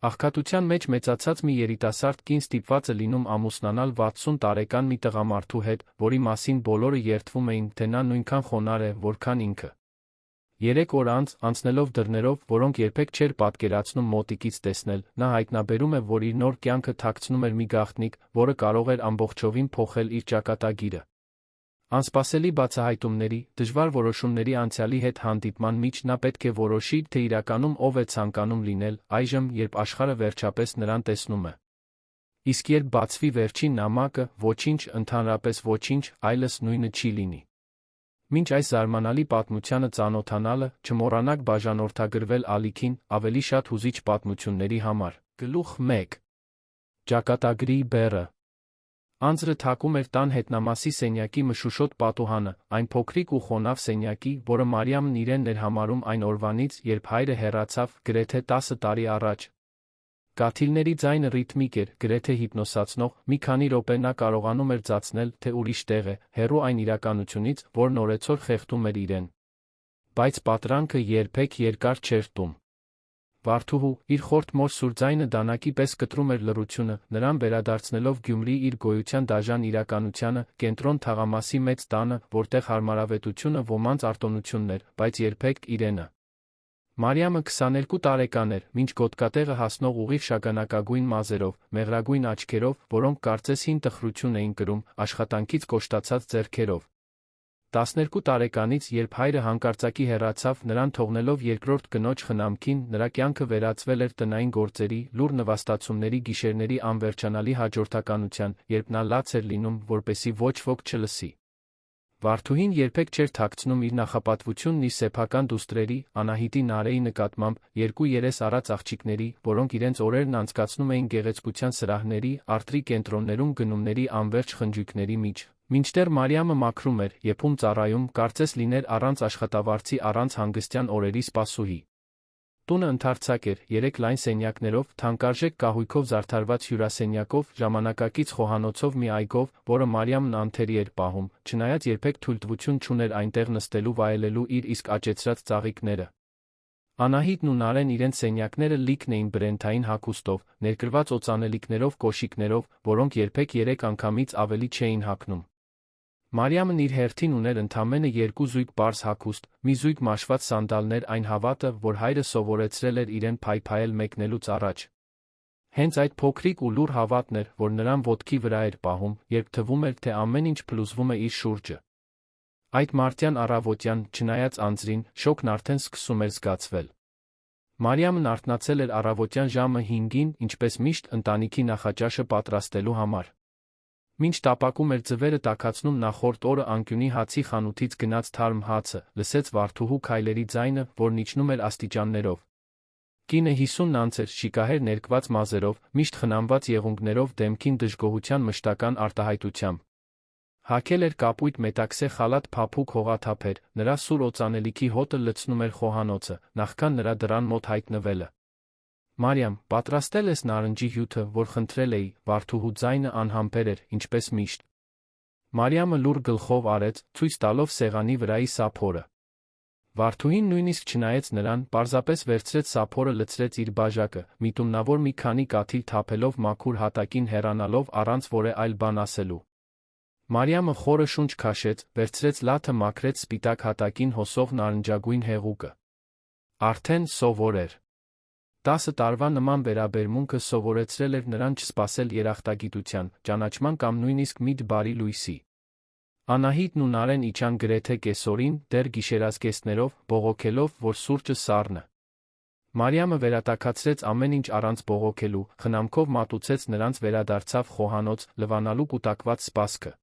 Աղքատության մեջ մեծացած մի երիտասարդ կին ստիպված է լինում ամուսնանալ 60 տարեկան մի տղամարդու հետ, որի մասին բոլորը երդվում էին, թե նա նույնքան խոնարհ է, որքան ինքը։ 3 օր անց, անցնելով դռներով, որոնք երբեք չէր պատկերացնում մոտիկից տեսնել, նա հայտնաբերում է, որ իր նոր կյանքը թաքցնում էր մի գաղտնիք, որը կարող էր ամբողջովին փոխել իր ճակատագիրը։ Անսպասելի բացահայտումների, դժվար որոշումների անցյալի հետ հանդիպման մեջ նա պետք է որոշի, թե իրականում ով է ցանկանում լինել, այժմ, երբ աշխարհը վերջապես նրան տեսնում է։ Իսկ երբ բացվի վերջին նամակը, ոչինչ, ընդհանրապես ոչինչ, այլս նույնը չի լինի։ Մինչ այս զարմանալի պատմությանը ծանոթանալը, չմոռանաք բաժանորդագրվել ալիքին ավելի շատ հուզիչ պատմությունների համար։ Գլուխ 1. Ճակատագրի բեռը։ Անձրը թակում էր տան հետնամասի սենյակի մշուշոտ պատուհանը, այն փոքրիկ ու խոնավ սենյակի, որը Մարիամն իրեն էր համարում այն օրվանից, երբ հայրը հեռացավ, գրեթե 10 տարի առաջ։ Կաթիլների ձայնը ռիթմիկ էր, գրեթե հիպնոսացնող, մի քանի րոպե նա կարողանում էր զգացնել, թե ուրիշ տեղ է, հեռու այն իրականությունից, որն օրեցօր խեղդում էր իրեն։ Բայց պատրանքը երբեք երկար չէր տում։ Վարդուհու, իր խորթ մոր սուր ձայնը դանակի պես կտրում էր լռությունը, նրան վերադարձնելով Գյումրի իր գոյության դաժան իրականությանը, կենտրոն թաղամասի մեծ տանը, որտեղ հարմարավետությունը ոմանց արտոնությունն էր, բայց երբեք իրենը։ Մարիամը 22 տարեկան էր, մինչ գոտկատեղը հասնող ուղիղ շագանակագույն մազերով, մեղրագույն աչքերով, որոնք կարծես հին տխրություն էին կրում, աշխատանքից կոշտացած ձեռքերով։ 12 տարեկանից, երբ հայրը հանկարծակի հեռացավ, նրան թողնելով երկրորդ կնոջ խնամքին, նրա կյանքը վերածվել էր տնային գործերի, լուռ նվաստացումների գիշերների անվերջանալի հաջորդականության, երբ նա լաց էր լինում, որպեսզի ոչ ոք չլսի։ Վարդուհին երբեք չէր թաքցնում իր նախապատվությունն իր սեփական դուստրերի, Անահիտի Նարեի նկատմամբ, 2 երես առած աղջիկների, որոնք իրենց օրերն անցկացնում էին գեղեցկության սրահների, արտրի կենտրոններում գնումների անվերջ խնջույքների մեջ։ Մինչդեռ Մարիամը մաքրում էր, եփում ծառայում, կարծես լիներ առանց աշխատավարձի, առանց հանգստյան օրերի սպասուհի։ Տունը ընդարձակ էր, 3 լայն սենյակներով, թանկարժեք կահույքով զարդարված հյուրասենյակով, ժամանակակից խոհանոցով մի այգով, որը Մարիամն անթերի էր պահում, չնայած երբեք թույլտվություն չուներ այնտեղ նստելու վայելելու իր իսկ աճեցրած ծաղիկները։ Անահիտն ու Նարեն իրենց սենյակները լիքն էին բրենթային հագուստով, ներկրված օծանելիքներով, կոշիկներով, որոնք երբեք 3 անգամից ավելի չէին հագնում։ Մարիամն իր հերթին ուներ ընդամենը 2 զույգ պարզ հագուստ, մի զույգ մաշված սանդալներ, այն հավատը, որ հայրը սովորեցրել էր իրեն փայփայել մեկնելուց առաջ։ Հենց այդ փոքրիկ ու լուռ հավատն էր, որ նրան ոտքի վրա էր պահում, երբ թվում էր, թե ամեն ինչ փլուզվում է իր շուրջը։ Այդ մարտյան առավոտյան, չնայած անձրին, շոկն արդեն սկսում էր զգացվել։ Մարիամն արթնացել էր առավոտյան ժամը 5-ին, ինչպես միշտ, ընտանիքի նախաճաշը պատրաստելու համար։ Մինչ տապակում էր ձվերը տաքացնում նախորդ օրը անկյունի հացի խանութից գնած թարմ հացը, լսեց վարդուհու քայլերի ձայնը, որն իջնում էր աստիճաններով։ Կինը 50-ն անց էր, շիկահեր ներկված մազերով, միշտ խնամված եղունգներով, դեմքին դժգոհության մշտական արտահայտությամբ։ Հագել էր կապույտ մետաքսե խալաթ, փափուկ հողաթափեր, նրա սուր օծանելիքի հոտը լցնում էր խոհանոցը, նախքան նրա դռան մոտ հայտնվելը։ Մարիամ, պատրաստել ես նարնջի հյութը, որ խնդրել էի, վարդուհու ձայնը անհամբեր էր, ինչպես միշտ։ Մարիամը լուռ գլխով արեց, ցույց տալով սեղանի վրայի սափորը։ Վարդուհին նույնիսկ չնայեց նրան, պարզապես վերցրեց սափորը, լցրեց իր բաժակը, միտումնավոր մի քանի կաթիլ թափելով մաքուր հատակին հեռանալով առանց որե այլ բան ասելու։ Մարիամը խորը շունչ քաշեց, վերցրեց լաթը, մաքրեց սպիտակ հատակին հոսող նարնջագույն հեղուկը։ Արդեն սովոր էր։ 10 տարվա նման վերաբերմունքը սովորեցրել էր նրան չսպասել երախտագիտության, ճանաչման կամ նույնիսկ միտ բարի լույսի։ Անահիտն ու Նարեն իջան գրեթե կեսօրին, դեռ գիշերազգեստներով, բողոքելով, որ սուրճը սառն է։ Մարիամը վերատաքացրեց ամեն ինչ առանց բողոքելու, խնամքով մատուցեց նրանց, վերադարձավ խոհանոց, լվանալու կուտակված սպասքը։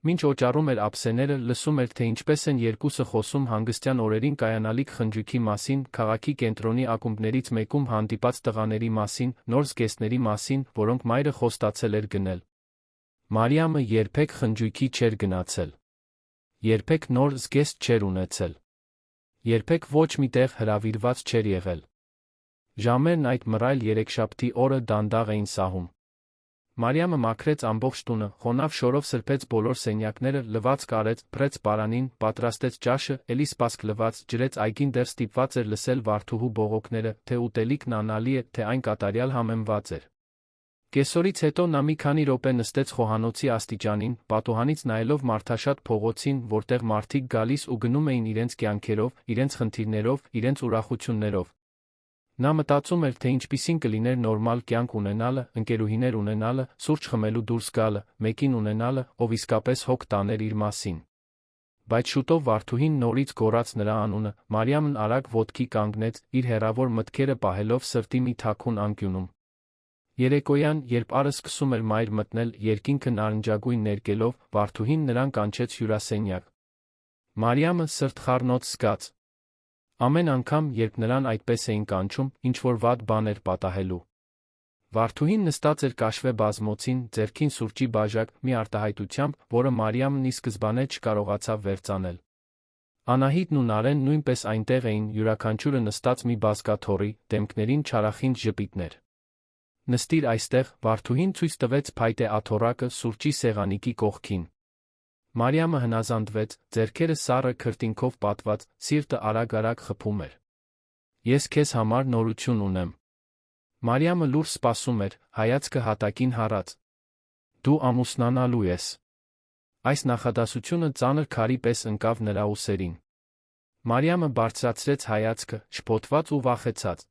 Մինչ օճառում էր ափսեները, լսում էր, թե ինչպես են երկուսը խոսում հանգստյան օրերին կայանալիք խնջույքի մասին, քաղաքի կենտրոնի ակումբներից մեկում հանդիպած տղաների մասին, նոր զգեստների մասին, որոնք մայրը խոստացել էր գնել։ Մարիամը երբեք խնջույքի չէր գնացել։ Երբեք նոր զգեստ չէր ունեցել։ Երբեք ոչ մի տեղ հրավիրված չէր եղել։ Ժամերն այդ մռայլ երեքշաբթի օրը դանդաղ էին սահում։ Մարիամը մաքրեց ամբողջ տունը, խոնավ շորով սրբեց բոլոր սենյակները, լվացք արեց, փռեց պարանին, պատրաստեց ճաշը, էլի սպասք լվաց, ջրեց այգին դեռ ստիպված էր լսել վարդուհու բողոքները, թե ուտելիքն անալի է, թե այն կատարյալ համեմված էր։ Կեսօրից հետո նա մի քանի րոպե նստեց խոհանոցի աստիճանին, պատուհանից նայելով մարդաշատ փողոցին, որտեղ մարդիկ գալիս ու գնում էին իրենց կյանքերով, իրենց խնդիրներով, իրենց ուրախություններով։ Նա մտածում էր, թե ինչպիսին կլիներ նորմալ կյանք ունենալը, ընկերուհիներ ունենալը, սուրճ խմելու դուրս գալը, մեկին ունենալը, ով իսկապես հոգ տաներ իր մասին։ Բայց շուտով վարդուհին նորից գոռաց նրա անունը, Մարիամն արագ ոտքի կանգնեց, իր հեռավոր մտքերը պահելով սրտի մի թաքուն անկյունում։ Երեկոյան, երբ առը սկսում էր մայր մտնել, երկինքը նարնջագույն ներկելով, վարդուհին նրան կանչեց հյուրասենյակ։ Մարիամը սրտխառնոց զգաց։ Ամեն անգամ, երբ նրան այդպես էին կանչում, ինչ-որ վատ բան էր պատահելու։ Վարդուհին նստած էր կաշվե բազմոցին, ձեռքին սուրճի բաժակ, մի արտահայտությամբ, որը Մարիամն ի սկզբանե չկարողացավ վերծանել։ Անահիտն ու Նարեն նույնպես այնտեղ էին, յուրաքանչյուրը նստած մի բազկաթոռի, դեմքներին չարախինջ ժպիտներ։ Նստիր այստեղ, վարդուհին ցույց տվեց փայտե աթոռակը սուրճի սեղանիկի կողքին։ Մարիամը հնազանդվեց, ձեռքերը սառը քրտինքով պատված, սիրտը արագ-արագ խփում էր։ Ես քեզ համար նորություն ունեմ։ Մարիամը լուր սպասում էր, հայացքը հատակին հառած։ Դու ամուսնանալու ես։ Այս նախադասությունը ծանր քարի պես ընկավ նրա ուսերին։ Մարիամը բարձրացրեց հայացքը, շփոթված ու վախեցած։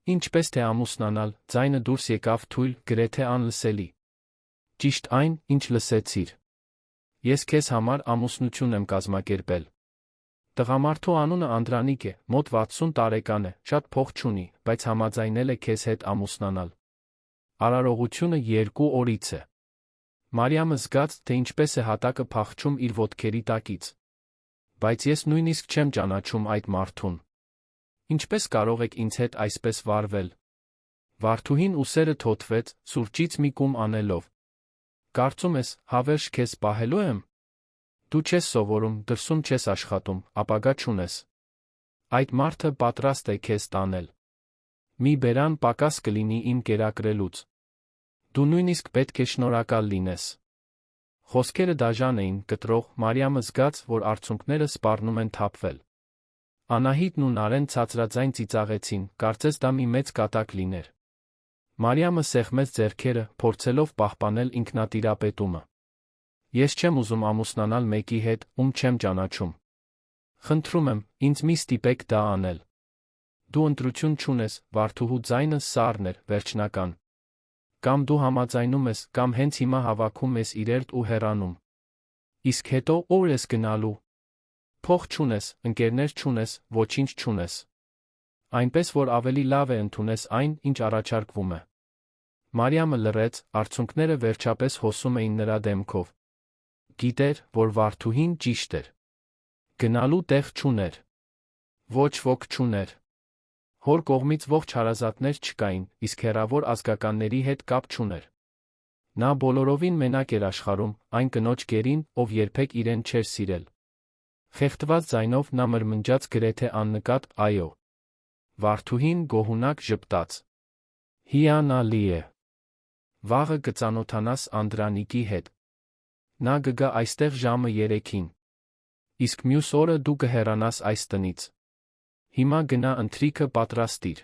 Ինչպես թե ամուսնանալ, ձայնը դուրս եկավ թույլ, գրեթե անլսելի։ Ճիշտ այն, ինչ լսեցիր։ Ես քեզ համար ամուսնություն եմ կազմակերպել։ Տղամարդու անունը Անդրանիկ է, մոտ 60 տարեկան է, շատ փող չունի, բայց համաձայնել է քեզ հետ ամուսնանալ։ Արարողությունը 2 օրից է։ Մարիամը զգաց, թե ինչպես է հատակը փախչում իր ոտքերի տակից։ Բայց ես նույնիսկ չեմ ճանաչում այդ մարդուն։ Ինչպես կարող եք ինձ հետ այսպես վարվել։ Վարդուհին ուսերը թոթվեց, սուրճից մի կում անելով։ Կարծում ես, հավերժ քեզ պահելու եմ։ Դու չես սովորում, դրսում չես աշխատում, ապագա չունես։ Այդ մարդը պատրաստ է քեզ տանել։ Մի բերան պակաս կլինի իմ կերակրելուց։ Դու նույնիսկ պետք է շնորհակալ լինես։ Խոսքերը դաժան էին, կտրող, Մարիամը զգաց, որ արցունքները սպառնում են թափվել։ Անահիտն ու Նարեն ցածրաձայն ծիծաղեցին, կարծես դա մի մեծ կատակ լիներ։ Մարիամը սեղմեց ձեռքերը, փորձելով պահպանել ինքնատիրապետումը։ Ես չեմ ուզում ամուսնանալ մեկի հետ, ում չեմ ճանաչում։ Խնդրում եմ, ինձ մի ստիպեք դա անել։ Դու ընտրություն չունես, վարդուհու ձայնը սառն էր, վերջնական։ Կամ դու համաձայնում ես, կամ հենց հիմա հավաքում ես իրերդ ու հեռանում։ Իսկ հետո ո՞ր ես գնալու։ Փող չունես, ընկերներ չունես, ոչինչ չունես։ Այնպես որ ավելի լավ է ընդունես այն, ինչ առաջարկվում է։ Մարիամը լռեց, արցունքները վերջապես հոսում էին նրա դեմքով։ Գիտեր, որ վարդուհին ճիշտ էր։ Գնալու տեղ չուներ։ Ոչ ոք չուներ։ Հոր կողմից ողջ հարազատներ չկային, իսկ հեռավոր ազգականների հետ կապ չուներ։ Նա բոլորովին մենակ էր աշխարհում, այն կնոջ գերին, ով երբեք իրեն չէր սիրել։ Խեղդված ձայնով նա մրմնջաց գրեթե աննկատ, այո։ Վարդուհին գոհունակ ժպտաց։ Հիանալի է։ Վաղը կծանոթանաս Անդրանիկի հետ։ Նա կգա այստեղ ժամը 3-ին։ Իսկ մյուս օրը դու կհեռանաս այս տնից։ Հիմա գնա ընթրիքը պատրաստիր։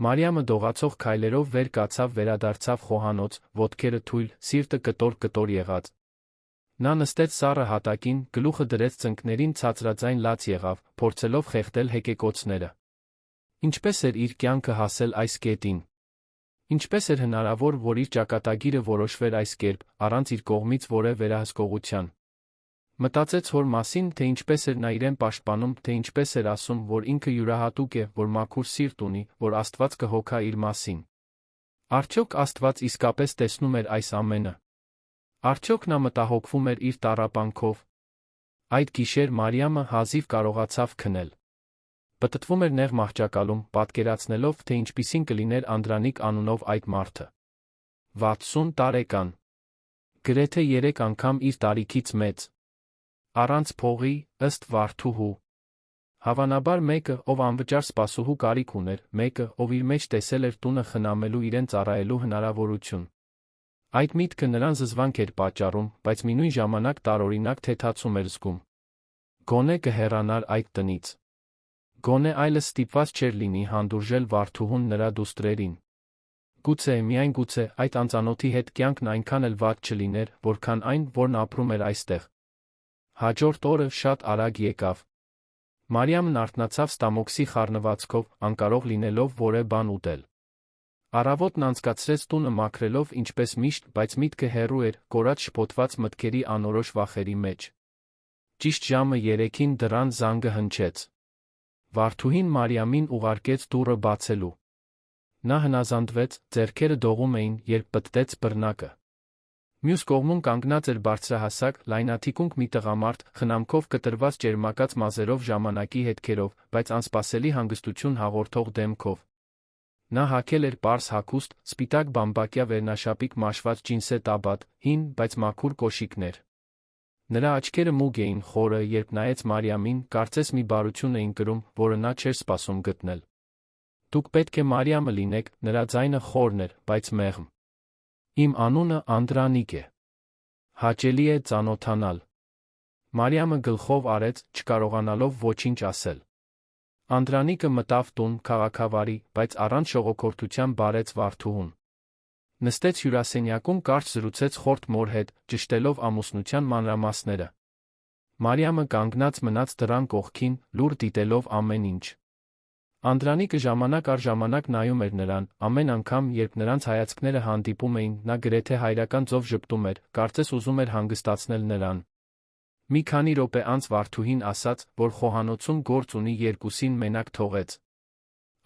Մարիամը դողացող քայլերով վեր կացավ, վերադարձավ խոհանոց, ոտքերը թույլ, սիրտը կտոր-կտոր եղած։ Նա նստեց սառը հատակին, գլուխը դրեց ծնկներին, ցածրաձայն լաց եղավ, փորձելով խեղդել հեկեկոցները։ Ինչպես էր իր կյանքը հասել այս կետին։ Ինչպես էր հնարավոր, որ իր ճակատագիրը որոշվեր այս կերպ, առանց իր կողմից որևէ վերահսկողության։ Մտածեց հոր մասին, թե ինչպես էր նա իրեն պաշտպանում, թե ինչպես էր ասում, որ ինքը յուրահատուկ է, որ մաքուր սիրտ ունի, որ Աստված կհոգա իր մասին։ Արդյոք Աստված իսկապես տեսնում էր այս ամենը։ Արդյոք նա մտահոգվում էր իր տառապանքով։ Այդ գիշեր Մարիամը հազիվ կարողացավ քնել։ Պտտվում էր նեղ մահճակալում, պատկերացնելով, թե ինչպիսին կլիներ Անդրանիկ անունով այդ մարդը։ 60 տարեկան։ Գրեթե 3 անգամ իր տարիքից մեծ։ Առանց փողի, ըստ վարդուհու։ Հավանաբար մեկը, ով անվճար սպասուհու կարիք ուներ, մեկը, ով իր մեջ տեսել էր տունը խնամելու իրեն ծառայելու հնարավորություն։ Այդ միտքը նրան զզվանք էր պատճառում, բայց մինույն ժամանակ տարօրինակ թեթացում էր զգում։ Գոնե կհեռանար այդ տնից։ Գոնե այլս ստիպված չէր լինի հանդուրժել Վարդուհուն նրա դուստրերին։ Գուցե, միայն գուցե, այդ անծանոթի հետ կյանքն այնքան էլ վատ չլիներ, որքան այն, որն ապրում էր այստեղ։ Հաջորդ օրը շատ արագ եկավ։ Մարիամն արթնացավ ստամոքսի խառնվածքով, անկարող լինելով որևէ բան ուտել։ Առավոտն անցկացրեց տունը մաքրելով ինչպես միշտ, բայց միտքը հեռու էր, կորած շփոթված մտքերի անորոշ վախերի մեջ։ Ճիշտ ժամը 3-ին դռան զանգը հնչեց։ Վարդուհին Մարիամին ուղարկեց դուռը բացելու։ Նա հնազանդվեց, ձեռքերը դողում էին, երբ պտտեց բռնակը։ Մյուս կողմում կանգնած էր բարձրահասակ, լայնաթիկունք մի տղամարդ, խնամքով կտրված ճերմակած մազերով ժամանակի հետքերով, բայց անսպասելի հանգստություն հաղորդող դեմքով։ Նա հագել էր պարզ հագուստ, սպիտակ բամբակյա վերնաշապիկ մաշված ջինսե տաբատ, հին, բայց մաքուր կոշիկներ։ Նրա աչքերը մուգ էին, խորը, երբ նայեց Մարիամին, կարծես մի բարություն էին կրում, որը նա չէր սպասում գտնել։ Դուք պետք է Մարիամը լինեք, նրա ձայնը խորն էր, բայց մեղմ։ Իմ անունը Անդրանիկ է։ Հաճելի է ծանոթանալ։ Մարիամը գլխով արեց, չկարողանալով ոչինչ ասել։ Անդրանիկը մտավ տուն, քաղաքավարի, բայց առանց շողոքորթության բարեց Վարդուհուն։ Նստեց հյուրասենյակում, կարճ զրուցեց խորթ մոր հետ, ճշտելով ամուսնության մանրամասները։ Մարիամը կանգնած մնաց դռան կողքին, լուր դիտելով ամեն ինչ։ Անդրանիկը ժամանակ առ ժամանակ նայում էր նրան, ամեն անգամ, երբ նրանց հայացքները հանդիպում էին, նա գրեթե հայրական ձով ժպտում էր, կարծես ուզում էր հանգստացնել նրան։ Մի քանի րոպե անց Վարդուհին ասաց, որ խոհանոցում գործ ունի, երկուսին մենակ թողեց։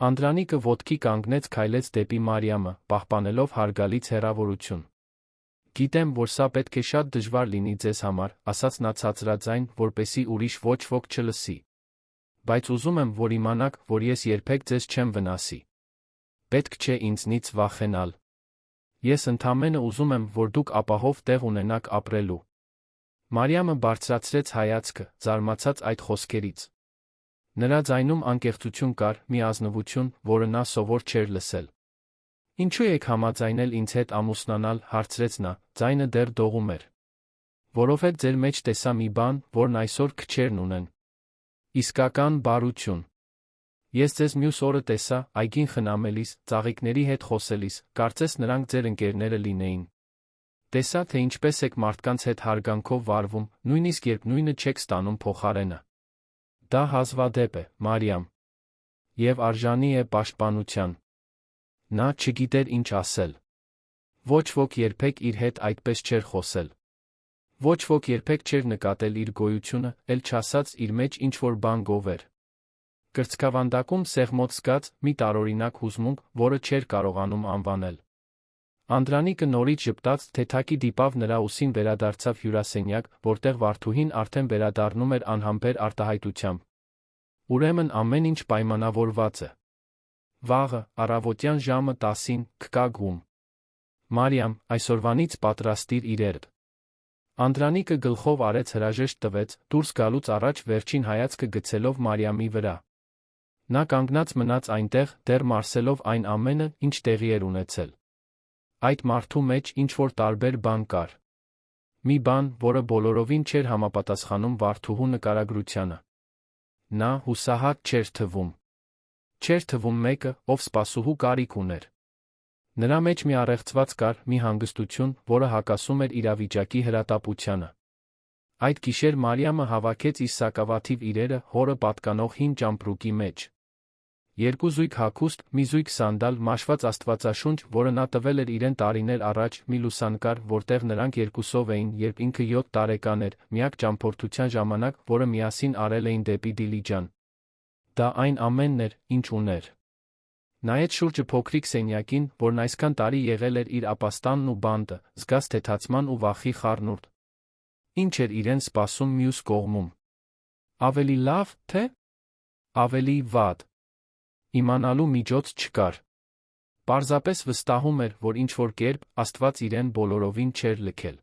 Անդրանիկը ոտքի կանգնեց, քայլեց դեպի Մարիամը, պահպանելով հարգալից հեռավորություն։ Գիտեմ, որ սա պետք է շատ դժվար լինի ձեզ համար, ասաց նա ցածրաձայն, որպեսզի ուրիշ ոչ ոք չլսի։ Բայց ուզում եմ, որ իմանաք, որ ես երբեք ձեզ չեմ վնասի։ Պետք չէ ինձնից վախենալ։ Ես ընդամենը ուզում եմ, որ դուք ապահով տեղ ունենաք ապրելու։ Մարիամը բարձրացրեց հայացքը, զարմացած այդ խոսքերից։ Նրա ձայնում անկեղծություն կար, մի ազնվություն, որը նա սովոր չէր լսել։ Ինչու եք համաձայնել ինձ հետ ամուսնանալ, հարցրեց նա, ձայնը դեռ դողում էր։ Որովհետև ձեր մեջ տեսա մի բան, որն այսօր քչերն ունեն։ Իսկական բարություն։ Ես ձեզ մյուս օրը տեսա, այգին խնամելիս, ծաղիկների հետ խոսելիս, կարծես նրանք ձեր ընկերները լինեին։ Տեսա, թե ինչպես եք մարդկանց հետ հարգանքով վարվում, նույնիսկ երբ նույնը չեք ստանում փոխարենը։ Դա հազվադեպ է, Մարիամ։ Եվ արժանի է պաշտպանության։ Նա չգիտեր ինչ ասել։ Ոչ ոք երբեք իր հետ այդպես չէր խոսել։ Ոչ ոք երբեք չէր նկատել իր գոյությունը, էլ չասած իր մեջ ինչ-որ բան գովեր։ Կրծքավանդակում սեղմոտ զգաց մի տարօրինակ հուզմունք, որը չէր կարողանում անվանել։ Անդրանիկը նորից ժպտաց, թեթակի դիպավ նրա ուսին, վերադարձավ հյուրասենյակ, որտեղ Վարդուհին արդեն վերադառնում էր անհամբեր արտահայտությամբ։ Ուրեմն ամեն ինչ պայմանավորված է։ Վաղը, առավոտյան ժամը 10-ին, կգա գում։ Մարիամ, այսօրվանից պատրաստիր իրերդ։ Անդրանիկը գլխով արեց, հրաժեշտ տվեց, դուրս գալուց առաջ վերջին հայացքը գցելով Մարիամի վրա։ Նա կանգնած մնաց այնտեղ, դեռ մարսելով այն ամենը, ինչ տեղի էր ունեցել։ Այդ մարդու մեջ ինչ-որ տարբեր բան կար։ Մի բան, որը բոլորովին չէր համապատասխանում Վարդուհու նկարագրությանը։ Նա հուսահատ չէր թվում։ Չէր թվում մեկը, ով սպասուհու կարիք ուներ։ Նրա մեջ մի առեղծված կար, մի հանգստություն, որը հակասում էր իրավիճակի հրատապությանը։ Այդ գիշեր Մարիամը հավաքեց իր սակավաթիվ իրերը հորը պատկանող հին ճամպրուկի մեջ։ Երկու զույգ հագուստ, մի զույգ սանդալ, մաշված աստվածաշունչ, որը նա տվել էր իրեն տարիներ առաջ, մի լուսանկար, որտեղ նրանք երկուսով էին, երբ ինքը 7 տարեկան էր, միակ ճամփորդության ժամանակ, որը միասին արել էին դեպի Դիլիջան։ Դա այն ամենն էր, ինչ ուներ։ Նայեց շուրջը փոքրիկ սենյակին, որն այսքան տարի եղել էր իր ապաստանն ու բանտը, զգաց թեթացման ու վախի խառնուրդ։ Ինչ էր իրեն սպասում մյուս կողմում։ Ավելի լավ, թե ավելի վատ։ Իմանալու միջոց չկար։ Պարզապես վստահում էր, որ ինչ-որ կերպ Աստված իրեն բոլորովին չէր լքել։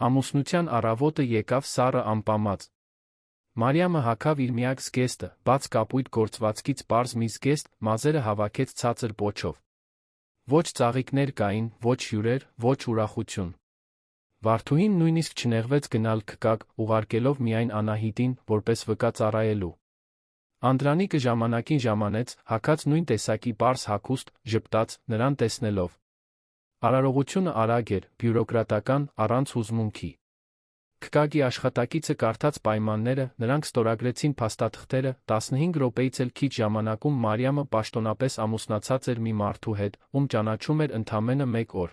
Ամուսնության առավոտը եկավ սառը ամպամած։ Մարիամը հագավ իր միակ զգեստը, բաց կապույտ գործվածքից պարզ մի զգեստ, մազերը հավաքեց ցածր պոչով։ Ոչ ծաղիկներ կային, ոչ հյուրեր, ոչ ուրախություն։ Վարդուհին նույնիսկ չնեղվեց գնալ քկակ, ուղարկելով միայն Անահիտին, որպես վկա ծառայելու։ Անդրանիկը ժամանակին ժամանեց, հագած նույն տեսակի պարզ հագուստ, ժպտաց, նրան տեսնելով։ Արարողությունը արագ էր, բյուրոկրատական, առանց հուզմունքի։ Քկագի աշխատակիցը կարդաց պայմանները, նրանք ստորագրեցին փաստաթղթերը, 15 րոպեից էլ քիչ ժամանակում Մարիամը պաշտոնապես ամուսնացած էր մի մարդու հետ, ում ճանաչում էր ընդամենը 1 օր։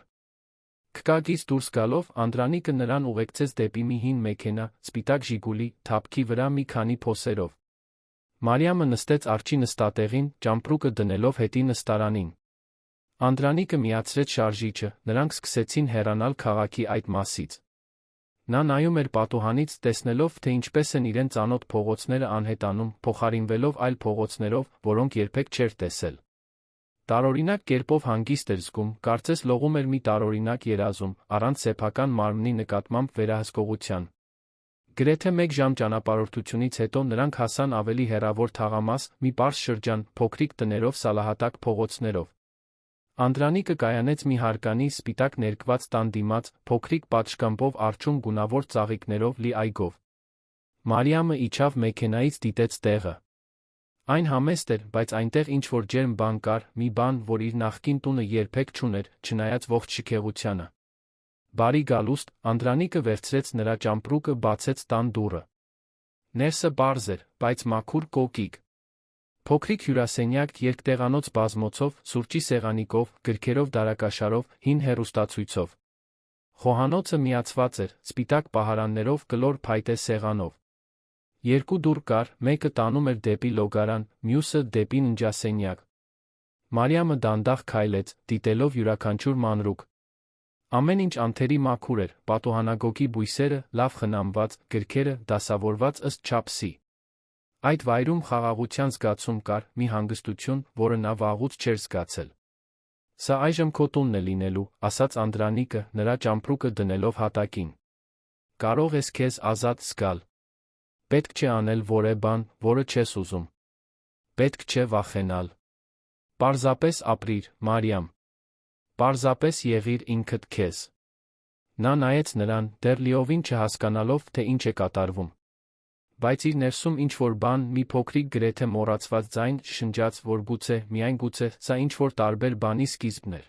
Քկագից դուրս գալով, Անդրանիկը նրան ուղեկցեց դեպի մի հին մեքենա, սպիտակ ժիգուլի, թափքի վրա մի քանի փոսերով։ Մարիամը նստեց արջի նստատեղին, ճամպրուկը դնելով հետի նստարանին։ Անդրանիկը միացրեց շարժիչը, նրանք սկսեցին հեռանալ քաղաքի այդ մասից։ Նա նայում էր պատուհանից, տեսնելով, թե ինչպես են իրեն ծանոթ փողոցները անհետանում, փոխարինվելով այլ փողոցներով, որոնք երբեք չէր տեսել։ Տարօրինակ կերպով հանգիստ էր զգում, կարծես լողում էր մի տարօրինակ երազում, առանց սեփական մարմնի նկատմամբ վերահսկողության։ Գրեթե 1 ժամ ճանապարհորդությունից հետո նրանք հասան ավելի հեռավոր թաղամաս, մի պարզ շրջան, փոքրիկ տներով, սալահատակ փողոցներով։ Անդրանիկը կայանեց մի հարկանի, սպիտակ ներկված տան դիմաց, փոքրիկ պատշգամբով առջում գունավոր ծաղիկներով լի այգով։ Մարիամը իջավ մեքենայից, դիտեց տեղը։ Այն համեստ էր, բայց այնտեղ ինչ-որ ջերմ բան կար, մի բան, որ իր նախկին տունը երբեք չուներ, չնայած ողջ շքեղությանը։ Բարի գալուստ, Անդրանիկը վերցրեց նրա ճամպրուկը, բացեց տան դուռը։ Ներսը պարզ էր, բայց մաքուր կոկիկ։ Փոքրիկ հյուրասենյակ, երկտեղանոց բազմոցով, սուրճի սեղանիկով, գրքերով, դարակաշարով, հին հեռուստացույցով։ Խոհանոցը միացված էր, սպիտակ պահարաններով, կլոր փայտե սեղանով։ 2 դուռ կար, մեկը տանում էր դեպի լոգարան, մյուսը դեպի ննջասենյակ։ Մարիամը դանդաղ քայլեց, դիտելով յուրաքանչյուր մանրուք։ Ամեն ինչ անթերի մաքուր էր, պատուհանագոգի բույսերը, լավ խնամված, գրքերը, դասավորված ըստ չափսի։ Այդ վայրում խաղաղության զգացում կար, մի հանգստություն, որը նա վաղուց չէր զգացել։ Սա այժմ քո տունն է լինելու, ասաց Անդրանիկը, նրա ճամպրուկը դնելով հատակին։ Կարող ես քեզ ազատ զգալ։ Պետք չէ անել որևէ բան, որը չես ուզում։ Պետք չէ վախենալ։ Պարզապես ապրիր, Մարիամ։ Պարզապես եղիր ինքդ քեզ։ Նա նայեց նրան, դեռ լիովին չհասկանալով, թե ինչ է կատարվում։ Բայց իր ներսում ինչ-որ բան, մի փոքրիկ գրեթե մոռացված ձայն, շնջաց, որ գուցե, միայն գուցե, սա ինչ-որ տարբեր բանի սկիզբն էր։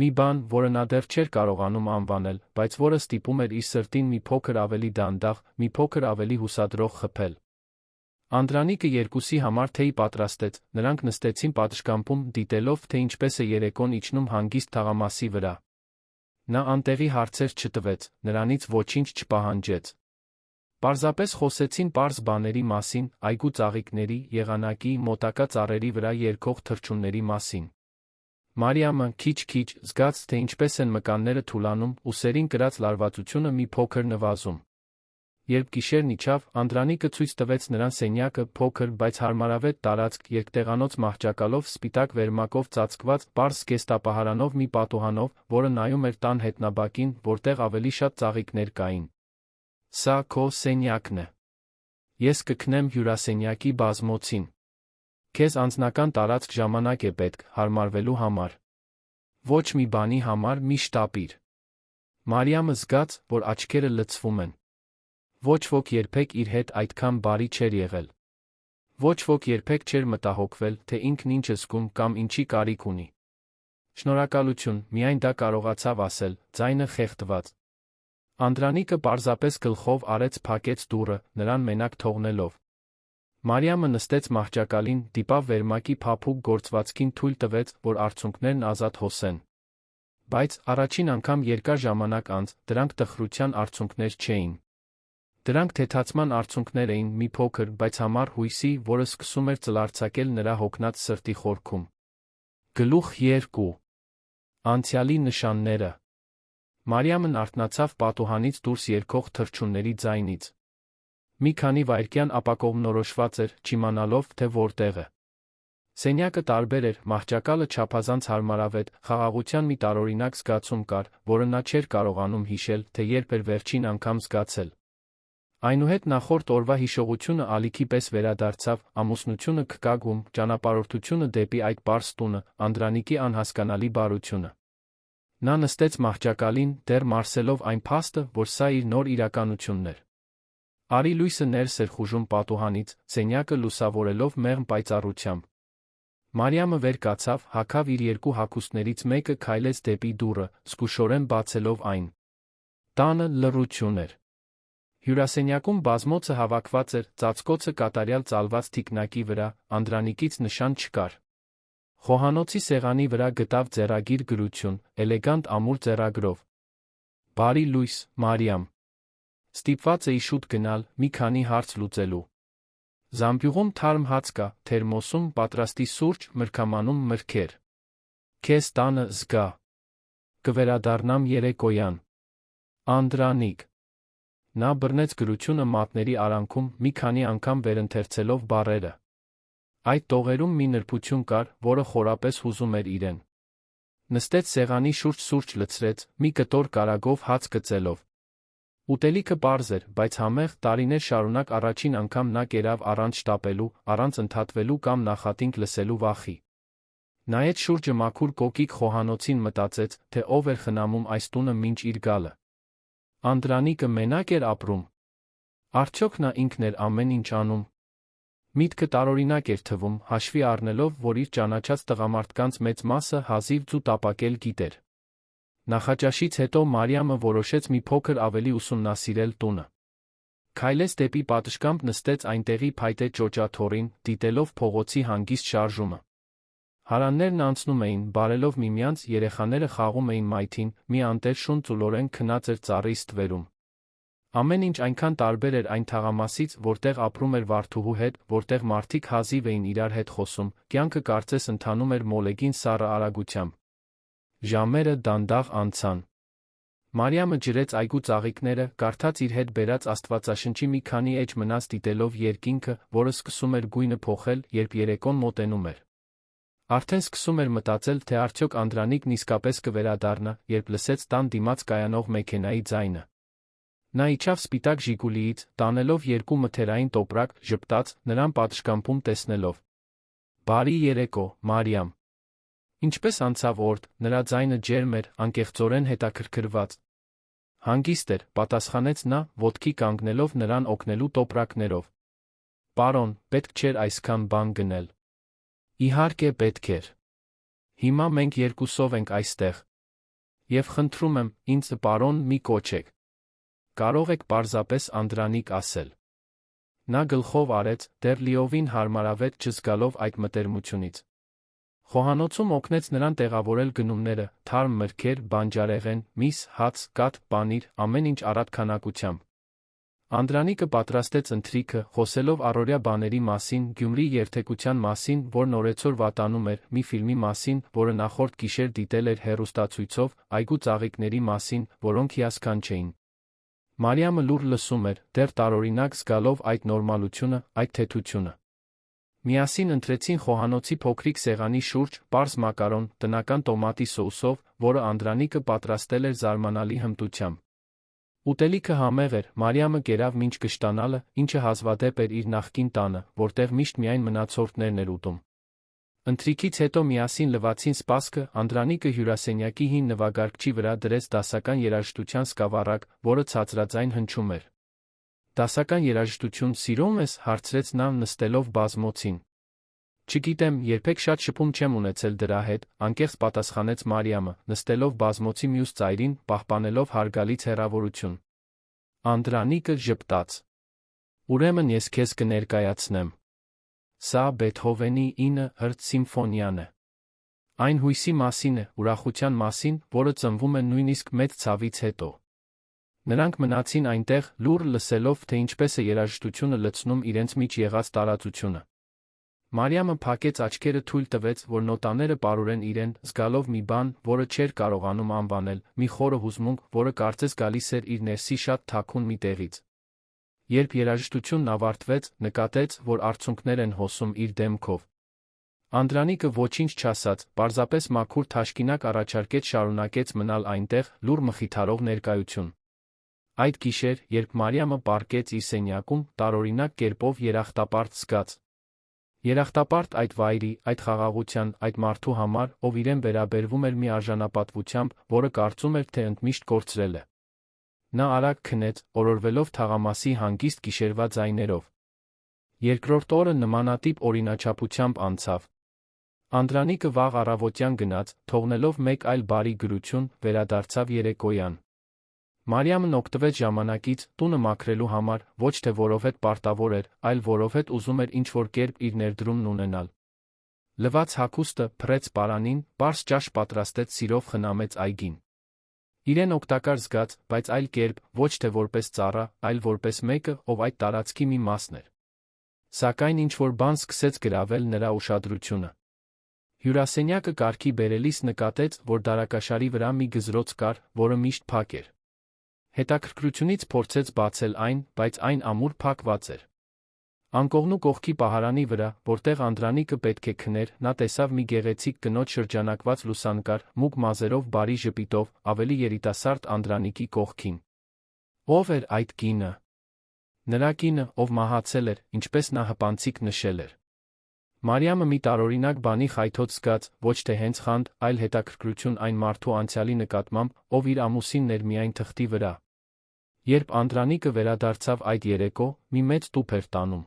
Մի բան, որը նա դեռ չէր կարողանում անվանել, բայց որը ստիպում էր իր սրտին մի փոքր ավելի դանդաղ, մի փոքր ավելի հուսադրող խփել։ Անդրանիկը երկուսի համար թեյ պատրաստեց, նրանք նստեցին պատշգամբում, դիտելով, թե ինչպես է երեկոն իջնում հանգիստ թաղամասի վրա։ Նա անտեղի հարցեր չտվեց, նրանից ոչինչ չպահանջեց։ Պարզապես խոսեցին պարզ բաների մասին, այգու ծաղիկների, եղանակի, մոտակա ծառերի վրա երգող թռչունների մասին։ Մարիամը, քիչ-քիչ, զգաց, թե ինչպես են մկանները թուլանում, ուսերին կրած լարվածությունը մի փոքր նվազում։ Երբ գիշերն իջավ, Անդրանիկը ցույց տվեց նրան սենյակը, փոքր, բայց հարմարավետ տարածք, երկտեղանոց մահճակալով, սպիտակ վերմակով ծածկված, պարզ զգեստապահարանով մի պատուհանով, որը նայում էր տան հետնաբակին, որտեղ ավելի շատ ծաղիկներ կային։ Սա քո սենյակն է։ Ես կքնեմ հյուրասենյակի բազմոցին։ Քեզ անձնական տարածք ժամանակ է պետք, հարմարվելու համար։ Ոչ մի բանի համար մի շտապիր։ Մարիամը զգաց, որ աչքերը լցվում են։ Ոչ ոք երբեք իր հետ այդքան բարի չէր եղել։ Ոչ ոք երբեք չէր մտահոգվել, թե ինքն ինչ է զգում կամ ինչի կարիք ունի։ Շնորհակալություն, միայն դա կարողացավ ասել, ձայնը խեղդված։ Անդրանիկը պարզապես գլխով արեց, փակեց դուռը, նրան մենակ թողնելով։ Մարիամը նստեց մահճակալին, դիպավ վերմակի փափուկ գործվածքին, թույլ տվեց, որ արցունքներն ազատ հոսեն։ Բայց, առաջին անգամ երկար ժամանակ անց, դրանք տխրության արցունքներ չէին։ Դրանք թեթացման արցունքներ էին, մի փոքր, բայց համառ հույսի, որը սկսում էր ծլարձակել նրա հոգնած սրտի խորքում։ Գլուխ 2. Անցյալի նշանները։ Մարիամն արթնացավ պատուհանից դուրս երգող թռչունների ձայնից։ Մի քանի վայրկյան ապակողմնորոշված էր, չիմանալով, թե որտեղ է։ Սենյակը տարբեր էր, մահճակալը չափազանց հարմարավետ, խաղաղության մի տարօրինակ զգացում կար, որը նա չէր կարողանում հիշել, թե երբ էր վերջին անգամ զգացել։ Այնուհետ նախորդ օրվա հիշողությունը ալիքի պես վերադարձավ, ամուսնությունը Քկագում, ճանապարհորդությունը դեպի այդ պարզ տունը, Անդրանիկի անհասկանալի բարությունը։ Նա նստեց մահճակալին, դեռ մարսելով այն փաստը, որ սա իր նոր իրականությունն էր։ Արի լույսը ներս էր խուժում պատուհանից, սենյակը լուսավորելով մեղմ պայծառությամբ։ Մարիամը վեր կացավ, հագավ իր երկու հագուստներից մեկը, քայլեց դեպի դուռը, զգուշորեն բացելով այն։ Տանը լռություն էր։ Հյուրասենյակում բազմոցը հավաքված էր, ծածկոցը կատարյալ ծալված թիկնակի վրա, Անդրանիկից նշան չկար։ Խոհանոցի սեղանի վրա գտավ ձեռագիր գրություն, էլեգանտ ամուր ձեռագրով։ Բարի լույս, Մարիամ։ Ստիպված էի շուտ գնալ, մի քանի հարց լուծելու։ Զամբյուղում թարմ հաց կա, թերմոսում պատրաստի սուրճ, մրգամանում մրգեր։ Քեզ տանը զգա։ Կվերադառնամ երեկոյան։ Անդրանիկ։ Նա բռնեց գրությունը մատների արանքում, մի քանի անգամ վերընթերցելով բառերը։ Այդ տողերում մի նրբություն կար, որը խորապես հուզում էր իրեն։ Նստեց սեղանի շուրջ սուրճ լցրեց, մի կտոր կարագով հաց գծելով։ Ուտելիքը պարզ էր, բայց համեղ, տարիներ շարունակ առաջին անգամ նա կերավ առանց շտապելու, առանց ընդհատվելու կամ նախատինք լսելու վախի։ Նայեց շուրջը մաքուր կոկիկ խոհանոցին, մտածեց, թե ով էր խնամում այս տունը մինչ իր գալը։ Անդրանիկը մենակ էր ապրում։ Արդյոք նա ինքն էր ամեն ինչ անում։ Միտքը տարօրինակ էր թվում, հաշվի առնելով, որ իր ճանաչած տղամարդկանց մեծ մասը հազիվ ձու տապակել գիտեր։ Նախաճաշից հետո Մարիամը որոշեց մի փոքր ավելի ուսումնասիրել տունը։ Քայլեց դեպի պատշգամբ, նստեց այնտեղի փայտե ճոճաթոռին, դիտելով փողոցի հանգիստ շարժումը։ Հարաններն անցնում էին, բարելով միմյանց, երեխաները խաղում էին մայթին, մի անտեր շուն ծուլորեն քնած էր ծառի ստվերում։ Ամեն ինչ այնքան տարբեր էր այն թաղամասից, որտեղ ապրում էր Վարդուհու հետ, որտեղ մարդիկ հազիվ էին իրար հետ խոսում, կյանքը կարծես ընթանում էր մոլեգին սառը արագությամբ։ Ժամերը դանդաղ անցան։ Մարիամը ջրեց այգու ծաղիկները, կարդաց իր հետ բերած Աստվածաշնչի մի քանի էջ, մնաց դիտելով երկինքը, որը սկսում էր գույնը փոխել, երբ երեկոն մոտենում էր։ Արդեն սկսում էր մտածել, թե արդյոք Անդրանիկն իսկապես կվերադառնա, երբ լսեց տան դիմաց կայանող մեքենայի ձայնը։ Նա իջավ սպիտակ Ժիգուլիից, տանելով երկու մթերային տոպրակ, ժպտաց, նրան պատշգամբում տեսնելով։ Բարի երեկո, Մարիամ։ Ինչպես անցավ օրդ, նրա ձայնը ջերմ էր, անկեղծորեն հետաքրքրված։ Հանգիստ էր, պատասխանեց նա, ոտքի կանգնելով նրան օգնելու տոպրակներով։ Պարոն, պետք չէր այսքան բան գնել։ Իհարկե պետք էր։ Հիմա մենք երկուսով ենք այստեղ։ Եվ խնդրում եմ, ինձ պարոն մի կոչեք։ Կարող եք պարզապես Անդրանիկ ասել։ Նա գլխով արեց, դեռ լիովին հարմարավետ չզգալով այդ մտերմությունից։ Խոհանոցում օգնեց նրան տեղավորել գնումները, թարմ մրգեր, բանջարեղեն, միս, հաց, կաթ, պանիր, ամեն ինչ առատ քանակությամբ։ Անդրանիկը պատրաստեց ընթրիքը, խոսելով առօրյա բաների մասին, Գյումրիի երթևեկության մասին, որն օրեցօր վատանում էր, մի ֆիլմի մասին, որը նախորդ գիշեր դիտել էր հեռուստացույցով, այգու ծաղիկների մասին, որոնք հիասքանչ էին։ Մարիամը լուռ լսում էր, դեռ տարօրինակ զգալով այդ նորմալությունը, այդ թեթությունը։ Միասին ընթրեցին խոհանոցի փոքրիկ սեղանի շուրջ, պարզ մակարոն, տնական տոմատի սոուսով, որը Անդրանիկը պատրաստել էր զարմանալի հմտությամբ։ Ուտելիքը համեղ էր, Մարիամը կերավ մինչ կշտանալը, ինչը հազվադեպ էր իր նախկին տանը, որտեղ միշտ միայն մնացորդներն էր ուտում։ Ընթրիքից հետո միասին լվացին սպասքը, Անդրանիկը հյուրասենյակի հին նվագարկչի վրա դրեց դասական երաժշտության սկավառակ, որը ցածրաձայն հնչում էր։ Դասական երաժշտություն սիրում ես, հարցրեց նա, նստելով բազմոցին։ Չգիտեմ, երբեք շատ շփում չեմ ունեցել դրա հետ, անկեղծ պատասխանեց Մարիամը, նստելով բազմոցի մյուս ծայրին, պահպանելով հարգալից հեռավորություն։ Անդրանիկը ժպտաց։ Ուրեմն ես քեզ կներկայացնեմ։ Սա Բեթհովենի 9 հրթ սիմֆոնիան է։ Այն հույսի մասին է, ուրախության մասին, որը ծնվում է նույնիսկ մեծ ցավից հետո։ Նրանք մնացին այնտեղ, լուռ լսելով, թե ինչպես է երաժշտությունը լցնում իրենց միջ եղած տարածությունը։ Մարիամը փակեց աչքերը, թույլ տվեց, որ նոտաները պարուրեն իրեն, զգալով մի բան, որը չէր կարողանում անվանել, մի խորը հուզմունք, որը կարծես գալիս էր իր ներսի շատ թաքուն մի տեղից։ Երբ երաժշտությունն ավարտվեց, նկատեց, որ արցունքներ են հոսում իր դեմքով։ Անդրանիկը ոչինչ չասաց, պարզապես մաքուր թաշկինակ առաջարկեց, շարունակեց մնալ այնտեղ, լուռ մխիթարող ներկայություն։ Այդ գիշեր, երբ Մարիամը պառկեց իր սենյակում, տարօրինակ կերպով երախտապարտ զգաց։ Երախտապարտ այդ վայրի, այդ խաղաղության, այդ մարդու համար, ով իրեն վերաբերվում էր մի արժանապատվությամբ, որը կարծում էր, թե ընդմիշտ կորցրել է։ Նա արագ քնեց, օրորվելով թաղամասի հանգիստ գիշերվա ձայներով։ Երկրորդ օրը նմանատիպ օրինաչափությամբ անցավ։ Անդրանիկը վաղ առավոտյան գնաց, թողնելով մեկ այլ բարի գրություն, վերադարձավ երեկոյան։ Մարիամն օգտվեց ժամանակից, տունը մաքրելու համար, ոչ թե որովհետ պարտավոր էր, այլ որովհետ ուզում էր ինչ-որ կերպ իր ներդրումն ունենալ։ Լվաց հագուստը, փռեց պարանին, պարզ ճաշ պատրաստեց, սիրով խնամեց այգին։ Իրեն օգտակար զգաց, բայց այլ կերպ, ոչ թե որպես ծառա, այլ որպես մեկը, ով այդ տարածքի մի մասն էր։ Սակայն ինչ-որ բան սկսեց գրավել նրա ուշադրությունը։ Հյուրասենյակը կարգի բերելիս նկատեց, որ դարակաշարի վրա մի գզրոց կար, որը միշտ փակ էր։ Հետաքրքրությունից փորձեց բացել այն, բայց այն ամուր փակված էր։ Անկողնու կողքի պահարանի վրա, որտեղ Անդրանիկը պետք է քներ, նա տեսավ մի գեղեցիկ կնոջ շրջանակված լուսանկար, մուգ մազերով բարի ժպիտով, ավելի երիտասարդ Անդրանիկի կողքին։ Ո՞վ էր այդ կինը։ Նրա կինը, ով մահացել էր, ինչպես նա հպանցիկ նշել էր։ Մարիամը մի տարօրինակ բանի խայթոց զգաց, ոչ թե հենց խանդ, այլ հետաքրքրություն այն մարդու անցյալի նկատմամբ, ով իր ամուսինն էր միայն թղթի վրա։ Երբ Անդրանիկը վերադարձավ այդ երեկո, մի մեծ տուփ էր տանում։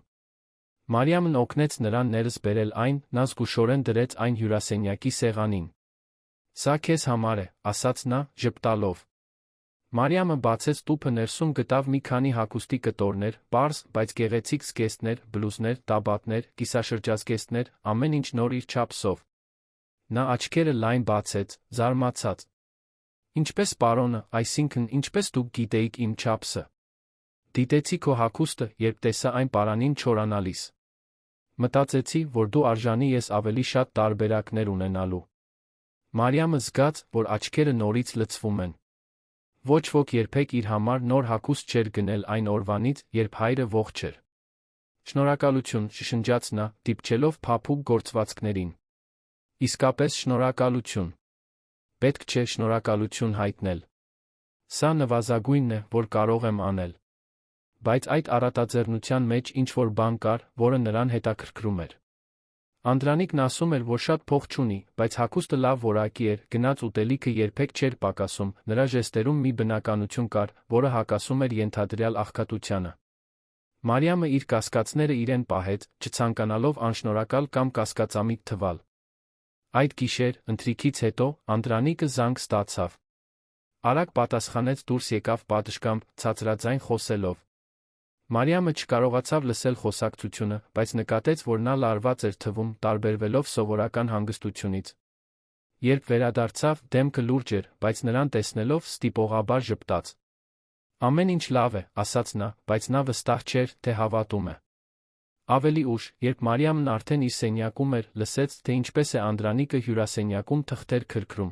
Մարիամն օգնեց նրան ներս բերել այն, նա զգուշորեն դրեց այն հյուրասենյակի սեղանին։ «Սա քեզ համար է», ասաց նա, ժպտալով։ Մարիամը բացեց տուփը, ներսում գտավ մի քանի հագուստի կտորներ, պարզ, բայց գեղեցիկ զգեստներ, բլուզներ, տաբատներ, կիսաշրջազգեստներ, ամեն ինչ նոր իր չափսով։ Նա աչքերը լայն բացեց, զարմացած։ Ինչպես պարոնը, այսինքն, ինչպես դուք գիտեիք իմ չափսը։ Դիտեցի քո հագուստը, երբ տեսա այն պարանին չորանալիս։ Մտածեցի, որ դու արժանի ես ավելի շատ տարբերակներ ունենալու։ Մարիամը զգաց, որ աչքերը նորից լցվում են։ Ոչ ոք երբեք իր համար նոր հագուստ չէր գնել այն օրվանից, երբ հայրը ողջ էր։ Շնորհակալություն, շշնջաց նա, դիպչելով փափուկ գործվածքներին։ Իսկապես շնորհակալություն։ Պետք չէ շնորհակալություն հայտնել։ Սա նվազագույնն է, որ կարող եմ անել։ Բայց այդ առատաձեռնության մեջ ինչ-որ բան կար, որը նրան հետաքրքրում էր։ Անդրանիկն ասում էր, որ շատ փող չունի, բայց հագուստը լավ որակի էր, գնած ուտելիքը երբեք չէր պակասում, նրա ժեստերում մի բնականություն կար, որը հակասում էր ենթադրյալ աղքատությանը։ Մարիամը իր կասկածները իրեն պահեց, չցանկանալով անշնորհակալ կամ կասկածամիտ թվալ։ Այդ գիշեր, ընթրիքից հետո, Անդրանիկը զանգ ստացավ։ Արագ պատասխանեց, դուրս եկավ պատշգամբ, ցածրաձայն խոսելով։ Մարիամը չկարողացավ լսել խոսակցությունը, բայց նկատեց, որ նա լարված էր թվում, տարբերվելով սովորական հանգստությունից։ Երբ վերադարձավ, դեմքը լուրջ էր, բայց նրան տեսնելով, ստիպողաբար ժպտաց։ Ամեն ինչ լավ է, ասաց նա, բայց նա վստահ չէր, թե հավատում է։ Ավելի ուշ, երբ Մարիամն արդեն իր սենյակում էր, լսեց, թե ինչպես է Անդրանիկը հյուրասենյակում թղթեր քրքրում։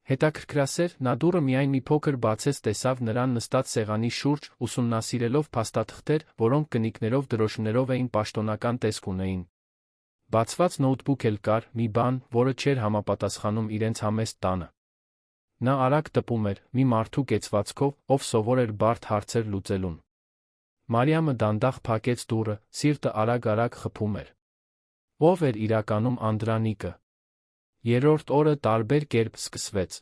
Հետաքրքրասեր, նա դուռը միայն մի փոքր բացեց, տեսավ նրան նստած սեղանի շուրջ, ուսումնասիրելով փաստաթղթեր, որոնք կնիկներով դրոշներով էին, պաշտոնական տեսք ունեին։ Բացված նոութբուք էլ կար, մի բան, որը չէր համապատասխանում իրենց համեստ տանը։ Նա արագ տպում էր, մի մարդու կեցվածքով, ով սովոր էր բարդ հարցեր լուծելուն։ Մարիամը դանդաղ փակեց դուռը, սիրտը արագ-արագ խփում էր։ Ո՞վ էր իրականում Անդրանիկը։ Երրորդ օրը տարբեր կերպ սկսվեց։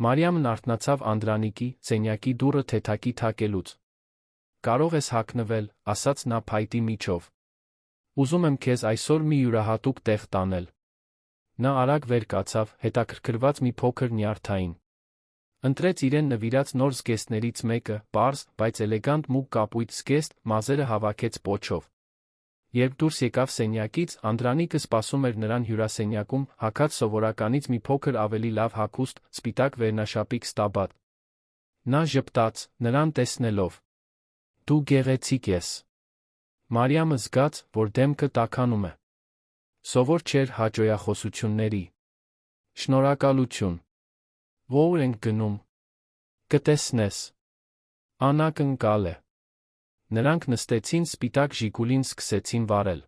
Մարիամն արթնացավ Անդրանիկի սենյակի դուռը թեթակի թակելուց։ Կարող ես հագնվել, ասաց նա փայտի միջով։ Ուզում եմ քեզ այսօր մի յուրահատուկ տեղ տանել։ Նա արագ վեր կացավ, հետաքրքրված մի փոքր նյարդային։ Ընտրեց իրեն նվիրած նոր զգեստներից մեկը, պարզ, բայց էլեգանտ մուգ կապույտ զգեստ, մազերը հավաքեց պոչով։ Երբ դուրս եկավ սենյակից, Անդրանիկը սպասում էր նրան հյուրասենյակում, հագած սովորականից մի փոքր ավելի լավ հագուստ, սպիտակ վերնաշապիկ ստաբատ։ Նա ժպտաց, նրան տեսնելով։ Դու գեղեցիկ ես։ Մարիամը զգաց, որ դեմքը տաքանում է։ Սովոր չէր հաճոյախոսությունների։ Շնորհակալություն։ Ո՞ր ենք գնում։ Կտեսնես։ Անակնկալ է։ Նրանք նստեցին սպիտակ ժիգուլին, սկսեցին վարել։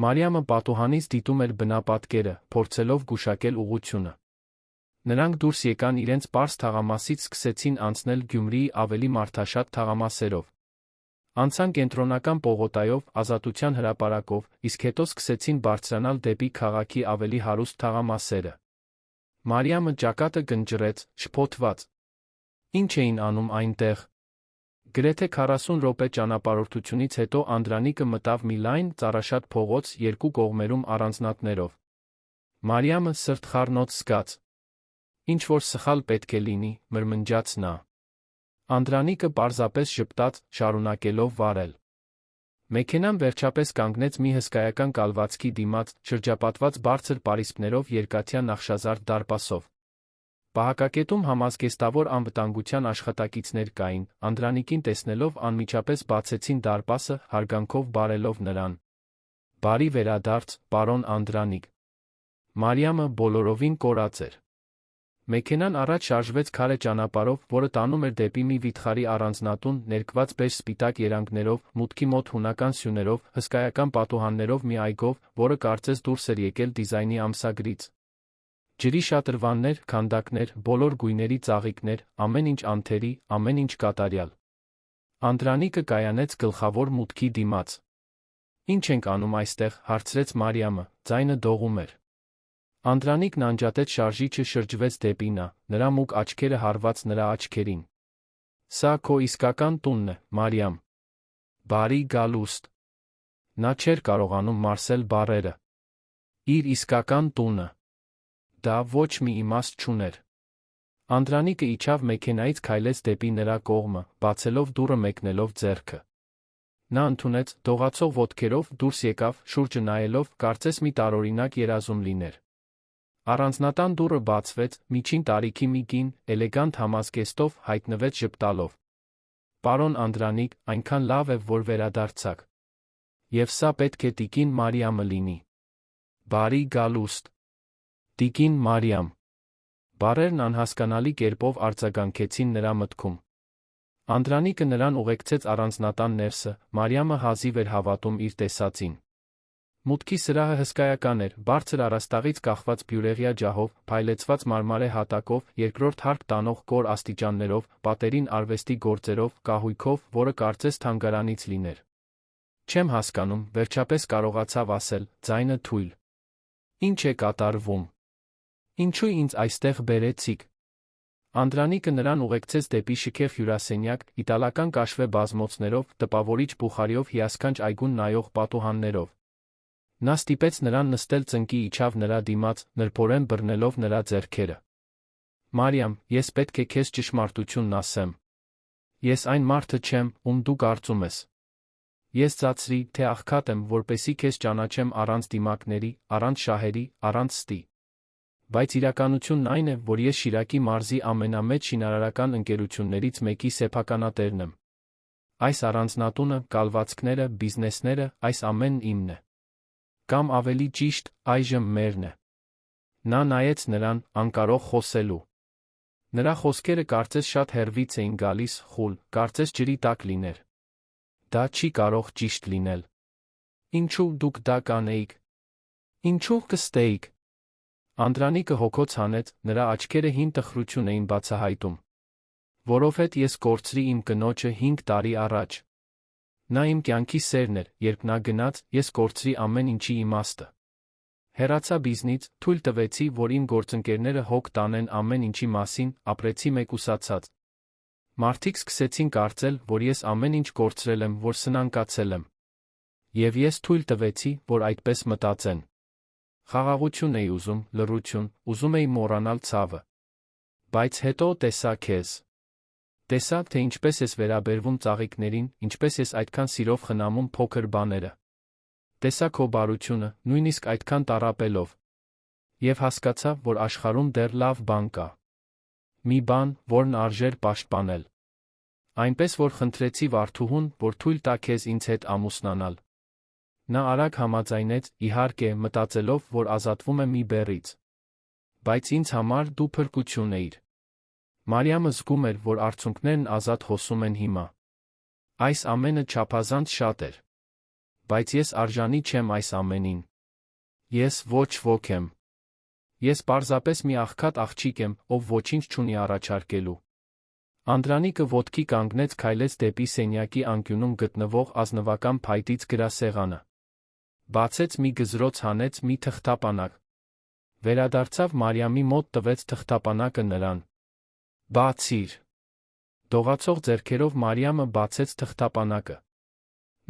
Մարիամը պատուհանից դիտում էր բնապատկերը, փորձելով գուշակել ուղղությունը։ Նրանք դուրս եկան իրենց պարզ թաղամասից սկսեցին անցնել Գյումրիի ավելի մարդաշատ թաղամասերով։ Անցան Կենտրոնական պողոտայով, Ազատության հրապարակով, իսկ հետո սկսեցին բարձրանալ դեպի քաղաքի ավելի հարուստ թաղամասերը։ Մարիամը ճակատը կնճռեց, շփոթված։ Ինչ էին անում այնտեղ։ Գրեթե 40 րոպե ճանապարհորդությունից հետո Անդրանիկը մտավ մի լայն, ծառաշատ փողոց երկու կողմերում առանձնատներով։ Մարիամը սրտխառնոց զգաց։ Ինչ-որ սխալ պետք է լինի, մրմնջաց նա։ Անդրանիկը պարզապես ժպտաց, շարունակելով վարել։ Մեքենան վերջապես կանգնեց մի հսկայական կալվածքի դիմաց, շրջապատված բարձր պարիսպներով երկաթյա նախշազարդ դարպասով։ Պահակակետում համազգեստավոր անվտանգության աշխատակիցներ կային, Անդրանիկին տեսնելով անմիջապես բացեցին դարպասը, հարգանքով բարելով նրան։ Բարի վերադարձ, պարոն Անդրանիկ։ Մարիամը բոլորովին կորած էր։ Մեքենան առաջ շարժվեց քարե ճանապարհով, որը տանում էր դեպի մի վիթխարի առանձնատուն, ներկված բեժ սպիտակ երանգներով, մուտքի մոտ հունական սյուներով, հսկայական պատուհաններով մի այգով, որը կարծես դուրս էր եկել դիզայնի ամսագրից։ Ջրի շատրվաններ, քանդակներ, բոլոր գույների ծաղիկներ, ամեն ինչ անթերի, ամեն ինչ կատարյալ։ Անդրանիկը կայանեց գլխավոր մուտքի դիմաց։ Ինչ ենք անում այստեղ, հարցրեց Մարիամը, ձայնը դողում էր։ Անդրանիկն անջատեց շարժիչը, շրջվեց դեպի նա, նրա մուգ աչքերը հարված նրա աչքերին։ Սա քո իսկական տունն է, Մարիամ։ Բարի գալուստ։ Նա չէր կարողանում մարսել բառերը։ Իր իսկական տունը։ Դա ոչ մի իմաստ չուներ։ Անդրանիկը իջավ մեքենայից, քայլեց դեպի նրա կողմը, բացելով դուռը մեկնելով ձեռքը։ Նա ընդունեց, դողացող ոտքերով դուրս եկավ, շուրջը նայելով, կարծես մի տարօրինակ երազում լիներ։ Առանձնատան դուռը բացվեց, միջին տարիքի մի կին, էլեգանտ համազգեստով, հայտնվեց ժպտալով։ Պարոն Անդրանիկ, այնքան լավ է, որ վերադարձաք։ Եվ սա պետք է տիկին Մարիամը լինի։ Բարի գալուստ։ Տիկին Մարիամ։ Բառերն անհասկանալի կերպով արձագանքեցին նրա մտքում։ Անդրանիկը նրան ուղեկցեց առանձնատան ներսը, Մարիամը հազիվ էր հավատում իր տեսածին։ Մուտքի սրահը հսկայական էր, բարձր առաստաղից կախված բյուրեղյա ջահով, փայլեցված մարմարե հատակով, երկրորդ հարկ տանող կոր աստիճաններով, պատերին արվեստի գործերով, կահույքով, որը կարծես թանգարանից լիներ։ Չեմ հասկանում, վերջապես կարողացավ ասել, ձայնը թույլ։ Ինչ է կատարվում։ Ինչու ինձ այստեղ բերեցիք։ Անդրանիկը նրան ուղեկցեց դեպի շքեղ հյուրասենյակ, իտալական կաշվե բազմոցներով, տպավորիչ բուխարիով, հիասքանչ այգուն նայող պատուհաններով։ Նա ստիպեց նրան նստել ծնկի, իջավ նրա դիմաց, նրբորեն բռնելով նրա ձեռքերը։ Մարիամ, ես պետք է քեզ ճշմարտությունն ասեմ։ Ես այն մարդը չեմ, ում դու կարծում ես։ Ես ծածրի, թե աղքատ եմ, որպեսզի քեզ ճանաչեմ առանց դիմակների, առանց շահերի, առանց ստի։ Բայց իրականությունն այն է, որ ես Շիրակի մարզի ամենամեծ շինարարական ընկերություններից մեկի սեփականատերն եմ։ Այս առանձնատունը, կալվածքները, բիզնեսները, այս ամենն իմն է։ Կամ ավելի ճիշտ, այժմ մերն է։ Նա նայեց նրան, անկարող խոսելու։ Նրա խոսքերը կարծես շատ հեռվից էին գալիս, խուլ, կարծես ջրի տակ լիներ։ Դա չի կարող ճիշտ լինել։ Ինչու դուք դա կանեիք։ Ինչու կստեիք։ Անդրանիկը հոգոց հանեց, նրա աչքերը հին տխրություն էին բացահայտում։ Որովհետև ես կորցրի իմ կնոջը 5 տարի առաջ։ Նա իմ կյանքի սերն էր, երբ նա գնաց, ես կորցրի ամեն ինչի իմաստը։ Հեռացա բիզնից, թույլ տվեցի, որ իմ գործընկերները հոգ տանեն ամեն ինչի մասին, ապրեցի մեկուսացած։ Մարդիկ սկսեցին կարծել, որ ես ամեն ինչ կորցրել եմ, որ սնանկացել եմ։ Եվ ես թույլ տվեցի, որ այդպես մտածեն։ Խաղաղություն էի ուզում, լռություն, ուզում էի մոռանալ ցավը։ Բայց հետո տեսա քեզ։ Տեսա, թե ինչպես ես վերաբերվում ծաղիկներին, ինչպես ես այդքան սիրով խնամում փոքր բաները։ Տեսա քո բարությունը, նույնիսկ այդքան տառապելով։ Եվ հասկացա, որ աշխարհում դեռ լավ բան կա։ Մի բան, որն արժեր պաշտպանել։ Այնպես որ խնդրեցի Վարդուհուն, որ թույլ տա քեզ ինձ հետ ամուսնանալ։ Նա արագ համաձայնեց, իհարկե, մտածելով, որ ազատվում է մի բեռից։ Բայց ինձ համար դու փրկություն էիր։ Մարիամը զգում էր, որ արցունքներն ազատ հոսում են հիմա։ Այս ամենը չափազանց շատ էր։ Բայց ես արժանի չեմ այս ամենին։ Ես ոչ ոք եմ։ Ես պարզապես մի աղքատ աղջիկ եմ, ով ոչինչ չունի առաջարկելու։ Անդրանիկը ոտքի կանգնեց, քայլեց դեպի սենյակի անկյունում գտնվող ազնվական փայտից գրասեղանը։ Բացեց մի գզրոց, հանեց մի թղթապանակ։ Վերադարձավ Մարիամի մոտ, տվեց թղթապանակը նրան։ Բացիր։ Դողացող ձեռքերով Մարիամը բացեց թղթապանակը։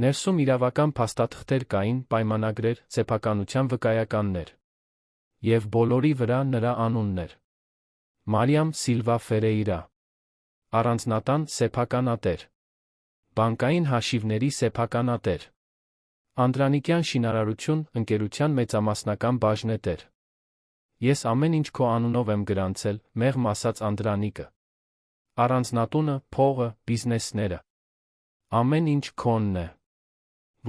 Ներսում իրավական փաստաթղթեր կային, պայմանագրեր, սեփականության վկայականներ։ Եվ բոլորի վրա նրա անունն էր. Մարիամ Սիլվա Ֆերեյրա, առանձնատան սեփականատեր, բանկային հաշիվների սեփականատեր, Անդրանիկյան շինարարություն ընկերության մեծամասնական բաժնետեր։ Ես ամեն ինչ քո անունով եմ գրանցել, մեղմ ասաց Անդրանիկը։ Առանձնատունը, փողը, բիզնեսները։ Ամեն ինչ քոնն է։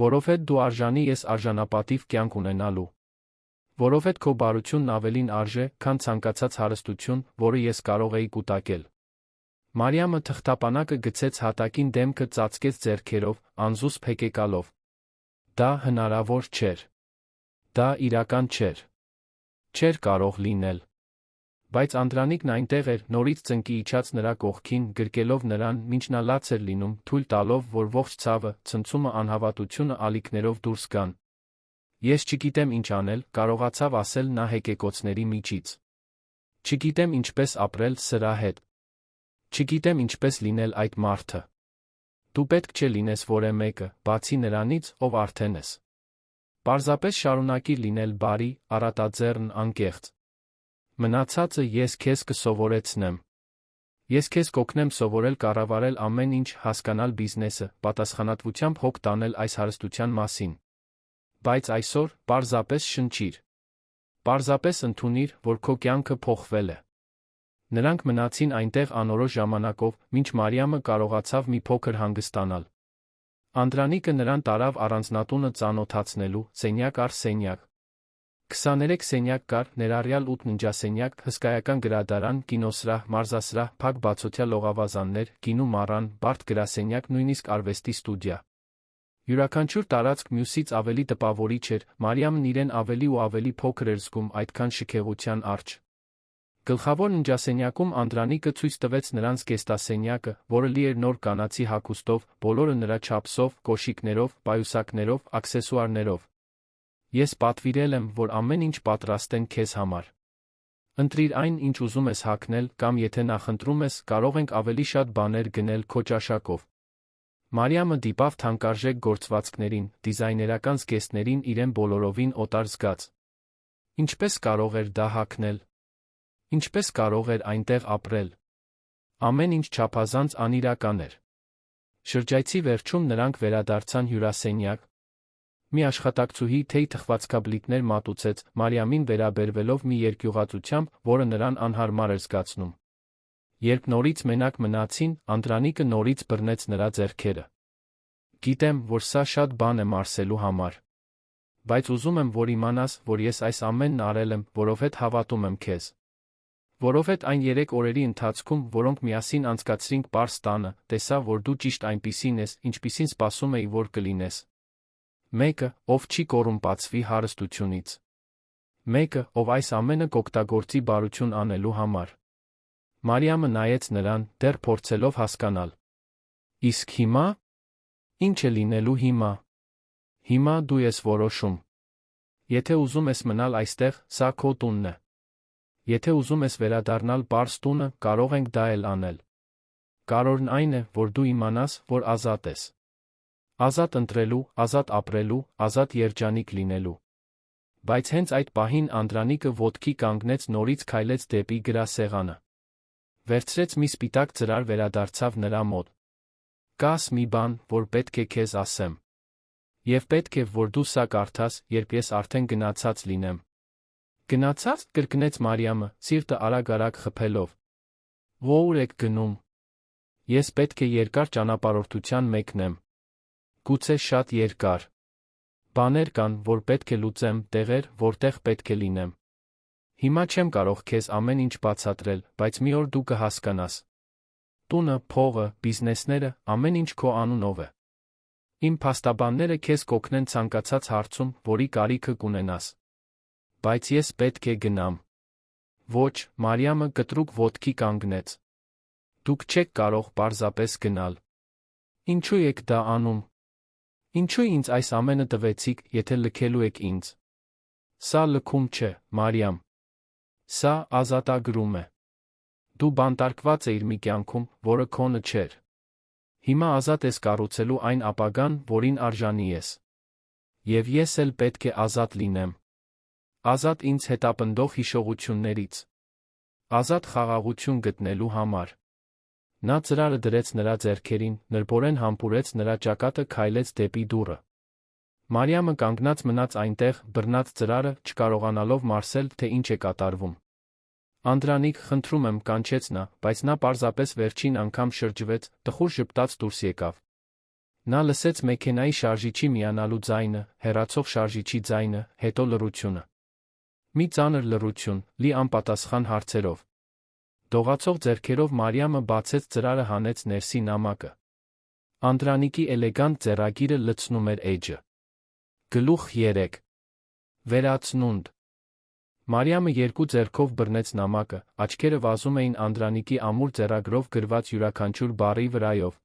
Որովհետև դու արժանի ես արժանապատիվ կյանք ունենալու։ Որովհետև քո բարությունն ավելին արժե, քան ցանկացած հարստություն, որը ես կարող էի կուտակել։ Մարիամը թղթապանակը գցեց հատակին, դեմքը ծածկեց ձեռքերով, անզուսպ հեկեկալով։ Դա հնարավոր չէր։ Դա իրական չէր։ Չէր կարող լինել։ Բայց Անդրանիկն այնտեղ էր, նորից ծնկի իջած նրա կողքին, գրկելով նրան, մինչ նա լաց էր լինում, թույլ տալով, որ ողջ ցավը, ցնցումը, անհավատությունը ալիքներով դուրս գան։ Ես չգիտեմ ինչ անել, կարողացավ ասել նա հեկեկոցների միջից։ Չգիտեմ ինչպես ապրել սրա հետ։ Չգիտեմ ինչպես լինել այդ մարդը։ Դու պետք չէ լինես որևէ մեկը, բացի նրանից, ով արդեն ես։ Պարզապես շարունակիր լինել բարի, առատաձեռն, անկեղծ։ Մնացածը ես քեզ կսովորեցնեմ։ Ես քեզ կօգնեմ սովորել կառավարել ամեն ինչ, հասկանալ բիզնեսը, պատասխանատվությամբ հոգ տանել այս հարստության մասին։ Բայց այսօր պարզապես շնչիր։ Պարզապես ընդունիր, որ քո կյանքը փոխվել է։ Նրանք մնացին այնտեղ անորոշ ժամանակով, մինչ Մարիամը կարողացավ մի փոքր հանգստանալ։ Անդրանիկը նրան տարավ առանձնատունը ծանոթացնելու, սենյակ առ սենյակ։ 23 սենյակ կար, ներառյալ 8 ննջասենյակ, հսկայական գրադարան, կինոսրահ, մարզասրահ, փակ բացօթյա լողավազաններ, գինու մառան, բարդ գրասենյակ, նույնիսկ արվեստի ստուդիա։ Յուրաքանչյուր տարածք մյուսից ավելի տպավորիչ էր, Մարիամն իրեն ավելի ու ավելի փոքր էր զգում այդքան շքեղության առջ։ Գլխավոր ննջասենյակում Անդրանիկը ցույց տվեց նրանց զգեստասենյակը, որը լի էր նոր կանացի հագուստով, բոլորը նրա չափսով, կոշիկներով, պայուսակներով, աքսեսուարներով։ Ես պատվիրել եմ, որ ամեն ինչ պատրաստ են քեզ համար։ Ընտրիր այն, ինչ ուզում ես հագնել, կամ եթե նախընտրում ես, կարող ենք ավելի շատ բաներ գնել քո ճաշակով։ Մարիամը դիպավ թանկարժեք գործվածքներին, դիզայներական զգեստներին, իրեն բոլորովին օտար զգաց։ Ինչպես կարող էր դա հագնել։ Ինչպես կարող էր այնտեղ ապրել։ Ամեն ինչ չափազանց անիրական էր։ Շրջայցի վերջում նրանք վերադարձան հյուրասենյակ։ Մի աշխատակցուհի թեյ թխվածքաբլիթներ մատուցեց, Մարիամին վերաբերվելով մի երկյուղածությամբ, որը նրան անհարմար էր զգացնում։ Երբ նորից մենակ մնացին, Անդրանիկը նորից բռնեց նրա ձեռքերը։ Գիտեմ, որ սա շատ բան եմ ասելու համար։ Բայց ուզում եմ, որ իմանաս, որ ես այս ամենն արել եմ, որովհետև հավատում եմ քեզ։ Որովհետև այն 3 օրերի ընթացքում, որոնք միասին անցկացրինք պարս տանը, տեսա, որ դու ճիշտ այնպիսին ես, ինչպիսին սպասում էի, որ կլինես։ Մեկը, ով չի կոռումպացվի հարստությունից։ Մեկը, ով այս ամենը կօգտագործի բարություն անելու համար։ Մարիամը նայեց նրան, դեռ փորձելով հասկանալ։ Իսկ հիմա։ Ինչ է լինելու հիմա։ Հիմա դու ես որոշում։ Եթե ուզում ես մնալ այստեղ, սա քո տունն է։ Եթե ուզում ես վերադառնալ պարզ տունը, կարող ենք դա էլ անել։ Կարևորն այն է, որ դու իմանաս, որ ազատ ես։ Ազատ ընտրելու, ազատ ապրելու, ազատ երջանիկ լինելու։ Բայց հենց այդ պահին Անդրանիկը ոտքի կանգնեց, նորից քայլեց դեպի գրասեղանը։ Վերցրեց մի սպիտակ ծրար, վերադարձավ նրա մոտ։ Կաս մի բան, որ պետք է քեզ ասեմ։ Եվ պետք է, որ դու սա կարդաս, երբ ես արդեն գնացած լինեմ։ Գնացած, կրկնեց Մարիամը, սիրտը արագ-արագ խփելով։ Ո՞ւր եք գնում։ Ես պետք է երկար ճանապարհորդության մեկնեմ։ Գուցե շատ երկար։ Բաներ կան, որ պետք է լուծեմ, տեղեր, որտեղ պետք է լինեմ։ Հիմա չեմ կարող քեզ ամեն ինչ բացատրել, բայց մի օր դու կհասկանաս։ Տունը, փողը, բիզնեսները, ամեն ինչ քո անունով է։ Իմ փաստաբանները քեզ կօգնեն ցանկացած հարցում, որի կարիքը կունենաս։ Բայց ես պետք է գնամ։ Ոչ, Մարիամը կտրուկ ոտքի կանգնեց։ Դուք չեք կարող պարզապես գնալ։ Ինչու եք դա անում։ Ինչու ինձ այս ամենը տվեցիք, եթե լքելու եք ինձ։ Սա լքում չէ, Մարիամ։ Սա ազատագրում է։ Դու բանտարկված էիր մի կյանքում, որը քոնը չէր։ Հիմա ազատ ես կառուցելու այն ապագան, որին արժանի ես։ Եվ ես էլ պետք է ազատ լինեմ։ Ազատ ինձ հետապնդող հիշողություններից։ Ազատ խաղաղություն գտնելու համար։ Նա ծրարը դրեց նրա ձեռքերին, նրբորեն համբուրեց նրա ճակատը, քայլեց դեպի դուռը։ Մարիամը կանգնած մնաց այնտեղ, բռնած ծրարը, չկարողանալով մարսել, թե ինչ է կատարվում։ Անդրանիկ, խնդրում եմ, կանչեց նա, բայց նա պարզապես վերջին անգամ շրջվեց, տխուր ժպտաց դուրս եկավ։ Նա լսեց մեքենայի շարժիչի միանալու ձայնը, հեռացող շարժիչի ձայնը, հետո լռությունը։ Մի ծանր լռություն, լի անպատասխան հարցերով։ Դողացող ձեռքերով Մարիամը բացեց ծրարը, հանեց ներսի նամակը։ Անդրանիկի էլեգանտ ձեռագիրը լցնում էր էջը։ Գլուխ 3։ Վերացնունդ։ Մարիամը երկու ձեռքով բռնեց նամակը, աչքերը վազում էին Անդրանիկի ամուր ձեռագրով գրված յուրաքանչյուր բառի վրայով։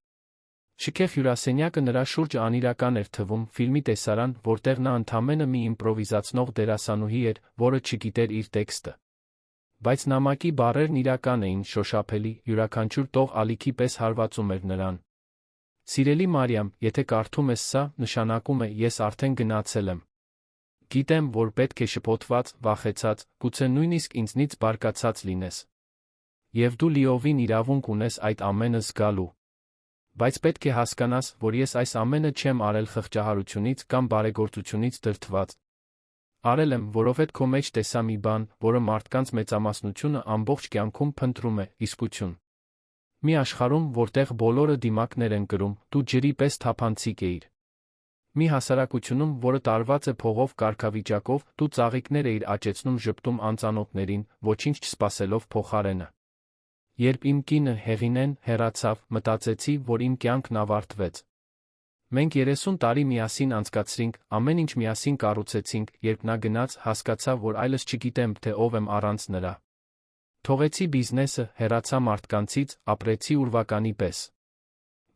Շքեղ հյուրասենյակը նրա շուրջը անիրական էր թվում, ֆիլմի տեսարան, որտեղ նա ընդամենը մի իմպրովիզացնող դերասանուհի էր, որը չգիտեր իր տեքստը։ Բայց նամակի բառերն իրական էին, շոշափելի, յուրաքանչյուր տող ալիքի պես հարվածում էր նրան։ Սիրելի Մարիամ, եթե կարդում ես սա, նշանակում է, ես արդեն գնացել եմ։ Գիտեմ, որ պետք է շփոթված, վախեցած, գուցե նույնիսկ ինձնից բարկացած լինես։ Եվ դու լիովին իրավունք ունես այդ ամենը զգալու։ Բայց պետք է հասկանաս, որ ես այս ամենը չեմ արել խղճահարությունից կամ բարեգործությունից դրդված։ Արել եմ, որովհետև քո մեջ տեսա մի բան, որը մարդկանց մեծամասնությունը ամբողջ կյանքում փնտրում է՝ իսկություն։ Մի աշխարհում, որտեղ բոլորը դիմակներ են կրում, դու ջրի պես թափանցիկ էիր։ Մի հասարակությունում, որը տարված է փողով կարգավիճակով, դու ծաղիկներ էիր աճեցնում, ժպտում անծանոթներին, ոչինչ չսպասելով փոխարենը։ Երբ իմ կինը Հեղինեն հեռացավ, մտածեցի, որ իմ կյանքն ավարտվեց։ Մենք 30 տարի միասին անցկացրինք, ամեն ինչ միասին կառուցեցինք, երբ նա գնաց, հասկացա, որ այլս չգիտեմ, թե ով եմ առանց նրա։ Թողեցի բիզնեսը, հեռացա մարդկանցից, ապրեցի ուրվականի պես։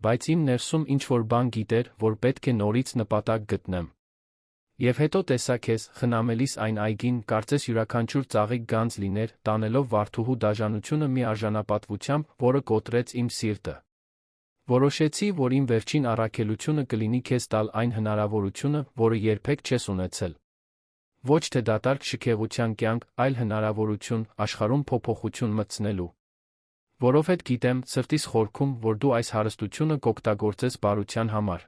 Բայց իմ ներսում ինչ-որ բան գիտեր, որ պետք է նորից նպատակ գտնեմ։ Եվ հետո տեսա քեզ, խնամելիս այն այգին, կարծես յուրաքանչյուր ծաղիկ գանձ լիներ, տանելով վարդուհու դաժանությունը մի արժանապատվությամբ, որը կոտրեց իմ սիրտը։ Որոշեցի, որ իմ վերջին առաքելությունը կլինի քեզ տալ այն հնարավորությունը, որը երբեք չես ունեցել։ Ոչ թե դատարկ շքեղության կյանք, այլ հնարավորություն աշխարհում փոփոխություն մտցնելու։ Որովհետև գիտեմ, սրտիս խորքում, որ դու այս հարստությունը կօգտագործես բարության համար։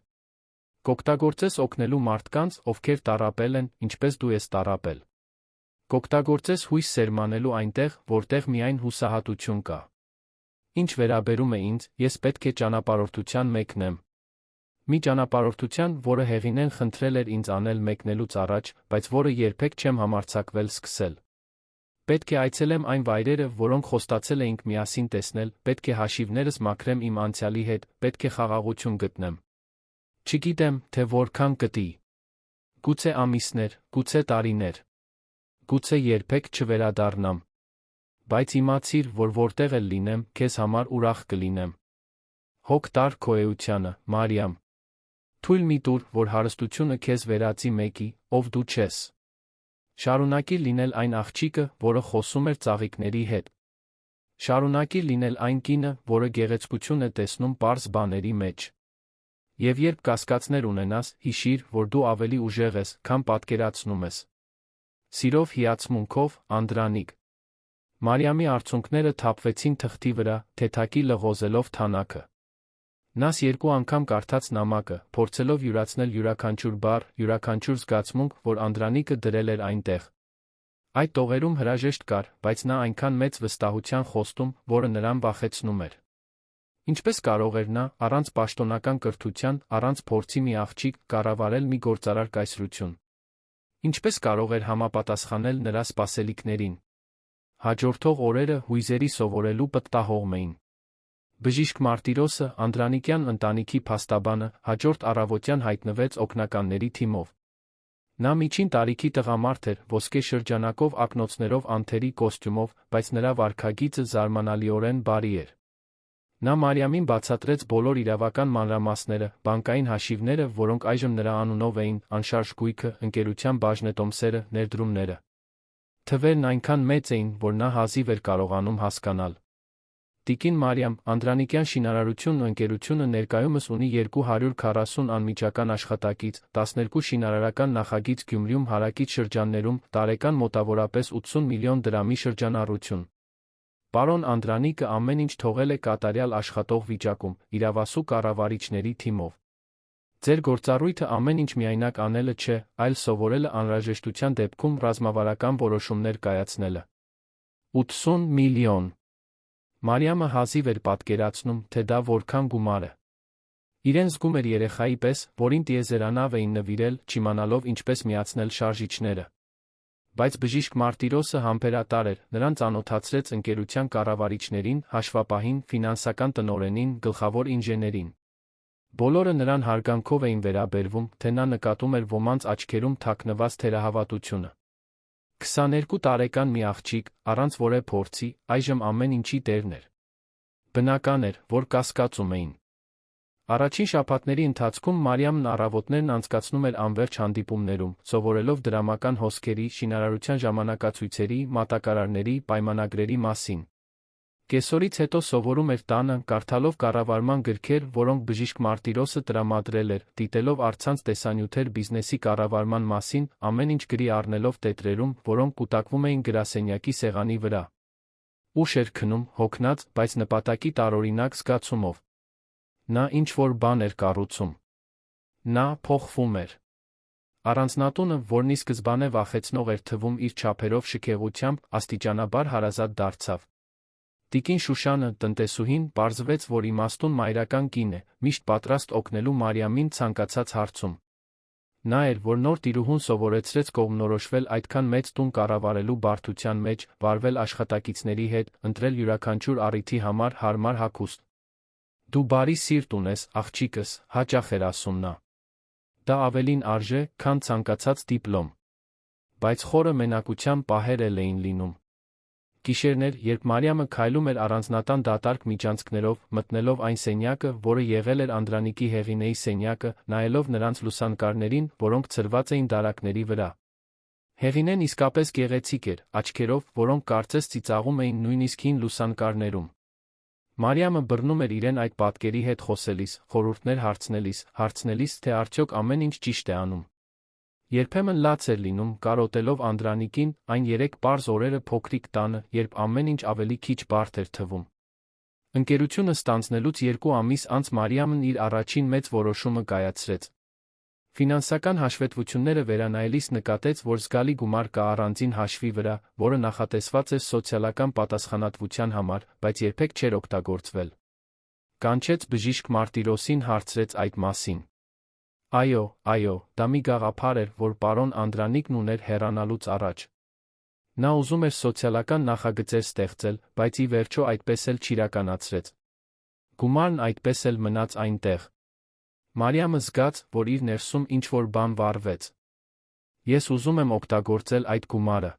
Կօգտագործես օգնելու մարդկանց, ովքեր տառապել են, ինչպես դու ես տառապել։ Կօգտագործես հույս սերմանելու այնտեղ, որտեղ միայն հուսահատություն կա։ Ինչ վերաբերում է ինձ, ես պետք է ճանապարհորդության մեկնեմ։ Մի ճանապարհորդության, որը Հեղինեն խնդրել էր ինձ անել մեկնելուց առաջ, բայց որը երբեք չեմ համարձակվել սկսել։ Պետք է այցելեմ այն վայրերը, որոնք խոստացել էինք միասին տեսնել, պետք է հաշիվներս մաքրեմ իմ անցյալի հետ, պետք է խաղաղություն գտնեմ։ Չգիտեմ, թե որքան կտի։ Գուցե ամիսներ, գուցե տարիներ։ Գուցե երբեք չվերադառնամ։ Բայց իմացիր, որ որտեղ էլ լինեմ, քեզ համար ուրախ կլինեմ։ Հոգ տար քո էությանը, Մարիամ։ Թույլ մի տուր, որ հարստությունը քեզ վերածի մեկի, ով դու չես։ Շարունակի լինել այն աղջիկը, որը խոսում էր ծաղիկների հետ։ Շարունակի լինել այն կինը, որը գեղեցկություն է տեսնում պարզ բաների մեջ։ Եվ երբ կասկածներ ունենաս, հիշիր, որ դու ավելի ուժեղ ես, քան պատկերացնում ես։ Սիրով հիացմունքով, Անդրանիկ։ Մարիամի արցունքները թափվեցին թղթի վրա, թեթակի լղոզելով թանակը։ Նա երկու անգամ կարդաց նամակը, փորձելով յուրացնել յուրաքանչյուր բառ, յուրաքանչյուր զգացմունք, որ Անդրանիկը դրել էր այնտեղ։ Այդ տողերում հրաժեշտ կար, բայց նա այնքան մեծ վստահության խոստում, որը նրան վախեցնում էր։ Ինչպես կարող էր նա, առանց պաշտոնական կրթության, առանց փորձի մի աղջիկ, կառավարել մի գործարար կայսրություն։ Ինչպես կարող էր համապատասխանել նրա սպասելիքներին։ Հաջորդող օրերը հույզերի սովորելու պտտահողմ էին։ Բժիշկ Մարտիրոսը, Անդրանիկյան ընտանիքի փաստաբանը, հաջորդ առավոտյան հայտնվեց օգնականների թիմով։ Նա միջին տարիքի տղամարդ էր, ոսկե շրջանակով ակնոցներով անթերի կոստյումով, բայց նրա վարքագիծը զարմանալիորեն բարի էր։ Նա Մարիամին բացատրեց բոլոր իրավական մանրամասները, բանկային հաշիվները, որոնք այժմ նրա անունով էին, անշարժ գույքը, ընկերության բաժնետոմսերը, ներդրումները։ Թվերն այնքան մեծ էին, որ նա հազիվ էր կարողանում հասկանալ։ Տիկին Մարիամ, Անդրանիկյան շինարարությունն ու ընկերությունը ներկայումս ունի 240 անմիջական աշխատակից, 12 շինարարական նախագիծ Գյումրիում հարակից շրջաններում, տարեկան մոտավորապես 80 միլիոն դրամի շրջանառություն։ Պարոն Անդրանիկը ամեն ինչ թողել է կատարյալ աշխատող վիճակում, իրավասու կառավարիչների թիմով։ Ձեր գործառույթը ամեն ինչ միայնակ անելը չէ, այլ սովորելը անհրաժեշտության դեպքում ռազմավարական որոշումներ կայացնելը։ 80 միլիոն։ Մարիամը հազիվ էր պատկերացնում, թե դա որքան գումար է։ Իրեն զգում էր երեխայի պես, որին տիեզերանավ էին նվիրել, չիմանալով ինչպես միացնել շարժիչները։ Բայց բժիշկ Մարտիրոսը համբերատար էր, նրան ծանոթացրեց ընկերության կառավարիչներին, հաշվապահին, ֆինանսական տնօրենին, գլխավոր ինժեներին։ Բոլորը նրան հարգանքով էին վերաբերվում, թե նա նկատում էր ոմանց աչքերում թաքնված թերահավատությունը։ 22 տարեկան մի աղջիկ, առանց որևէ փորձի, այժմ ամեն ինչի տերն էր։ Բնական էր, որ կասկածում էին։ Առաջին շաբաթների ընթացքում Մարիամն առավոտներն անցկացնում էր անվերջ հանդիպումներում, սովորելով դրամական հոսքերի, շինարարության ժամանակացույցերի, մատակարարների, պայմանագրերի մասին։ Կեսօրից հետո սովորում էր տանը, կարդալով կառավարման գրքեր, որոնք բժիշկ Մարտիրոսը տրամադրել էր, դիտելով առցանց տեսանյութեր բիզնեսի կառավարման մասին, ամեն ինչ գրի առնելով տետրերում, որոնք կուտակվում էին գրասենյակի սեղանի վրա։ Ուշ էր քնում, հոգնած, բայց նպատակի տարօրինակ զգացումով։ Նա ինչ-որ բան էր կառուցում։ Նա փոխվում էր։ Առանձնատունը, որն ի սկզբանե վախեցնող էր թվում իր չափերով շքեղությամբ, աստիճանաբար հարազատ դարձավ։ Տիկին Շուշանը, տնտեսուհին, պարզվեց, որ իմաստուն մայրական կին է, միշտ պատրաստ օգնելու Մարիամին ցանկացած հարցում։ Նա էր, որ նոր տիրուհուն սովորեցրեց կողմնորոշվել այդքան մեծ տուն կառավարելու բարդության մեջ, վարվել աշխատակիցների հետ, ընտրել յուրաքանչյուր առիթի համար հարմար հագուստ։ Դու բարի սիրտ ունես, աղջիկս, հաճախ էր ասում նա։ Դա ավելին արժե, քան ցանկացած դիպլոմ։ Բայց խորը մենակության պահեր էլ էին լինում։ Գիշերներ, երբ Մարիամը քայլում էր առանձնատան դատարկ միջանցքներով, մտնելով այն սենյակը, որը եղել էր Անդրանիկի Հեղինեի սենյակը, նայելով նրանց լուսանկարներին, որոնք ցրված էին դարակների վրա։ Հեղինեն իսկապես գեղեցիկ էր, աչքերով, որոնք կարծես ծիծաղում էին նույնիսկ հին լուսանկարներում։ Մարիամը բռնում էր իրեն այդ պատկերի հետ խոսելիս, խորհուրդներ հարցնելիս, թե արդյոք ամեն ինչ ճիշտ է անում։ Երբեմն լաց էր լինում, կարոտելով Անդրանիկին, այն 3 պարզ օրերը փոքրիկ տանը, երբ ամեն ինչ ավելի քիչ բարդ էր թվում։ Ընկերությունը ստանձնելուց 2 ամիս անց Մարիամն իր առաջին մեծ որոշումը կայացրեց։ Ֆինանսական հաշվետվությունները վերանայելիս նկատեց, որ զգալի գումար կա առանձին հաշվի վրա, որը նախատեսված էր սոցիալական պատասխանատվության համար, բայց երբեք չէր օգտագործվել։ Կանչեց բժիշկ Մարտիրոսին, հարցրեց այդ մասին։ Այո, դա մի գաղափար էր, որ պարոն Անդրանիկն ուներ հեռանալուց առաջ։ Նա ուզում էր սոցիալական նախագծեր ստեղծել, բայց ի վերջո այդպես էլ չիրականացրեց։ Գումարն այդպես էլ մնաց այնտեղ։ Մարիամը զգաց, որ իր ներսում ինչ-որ բան վառվեց։ Ես ուզում եմ օգտագործել այդ գումարը։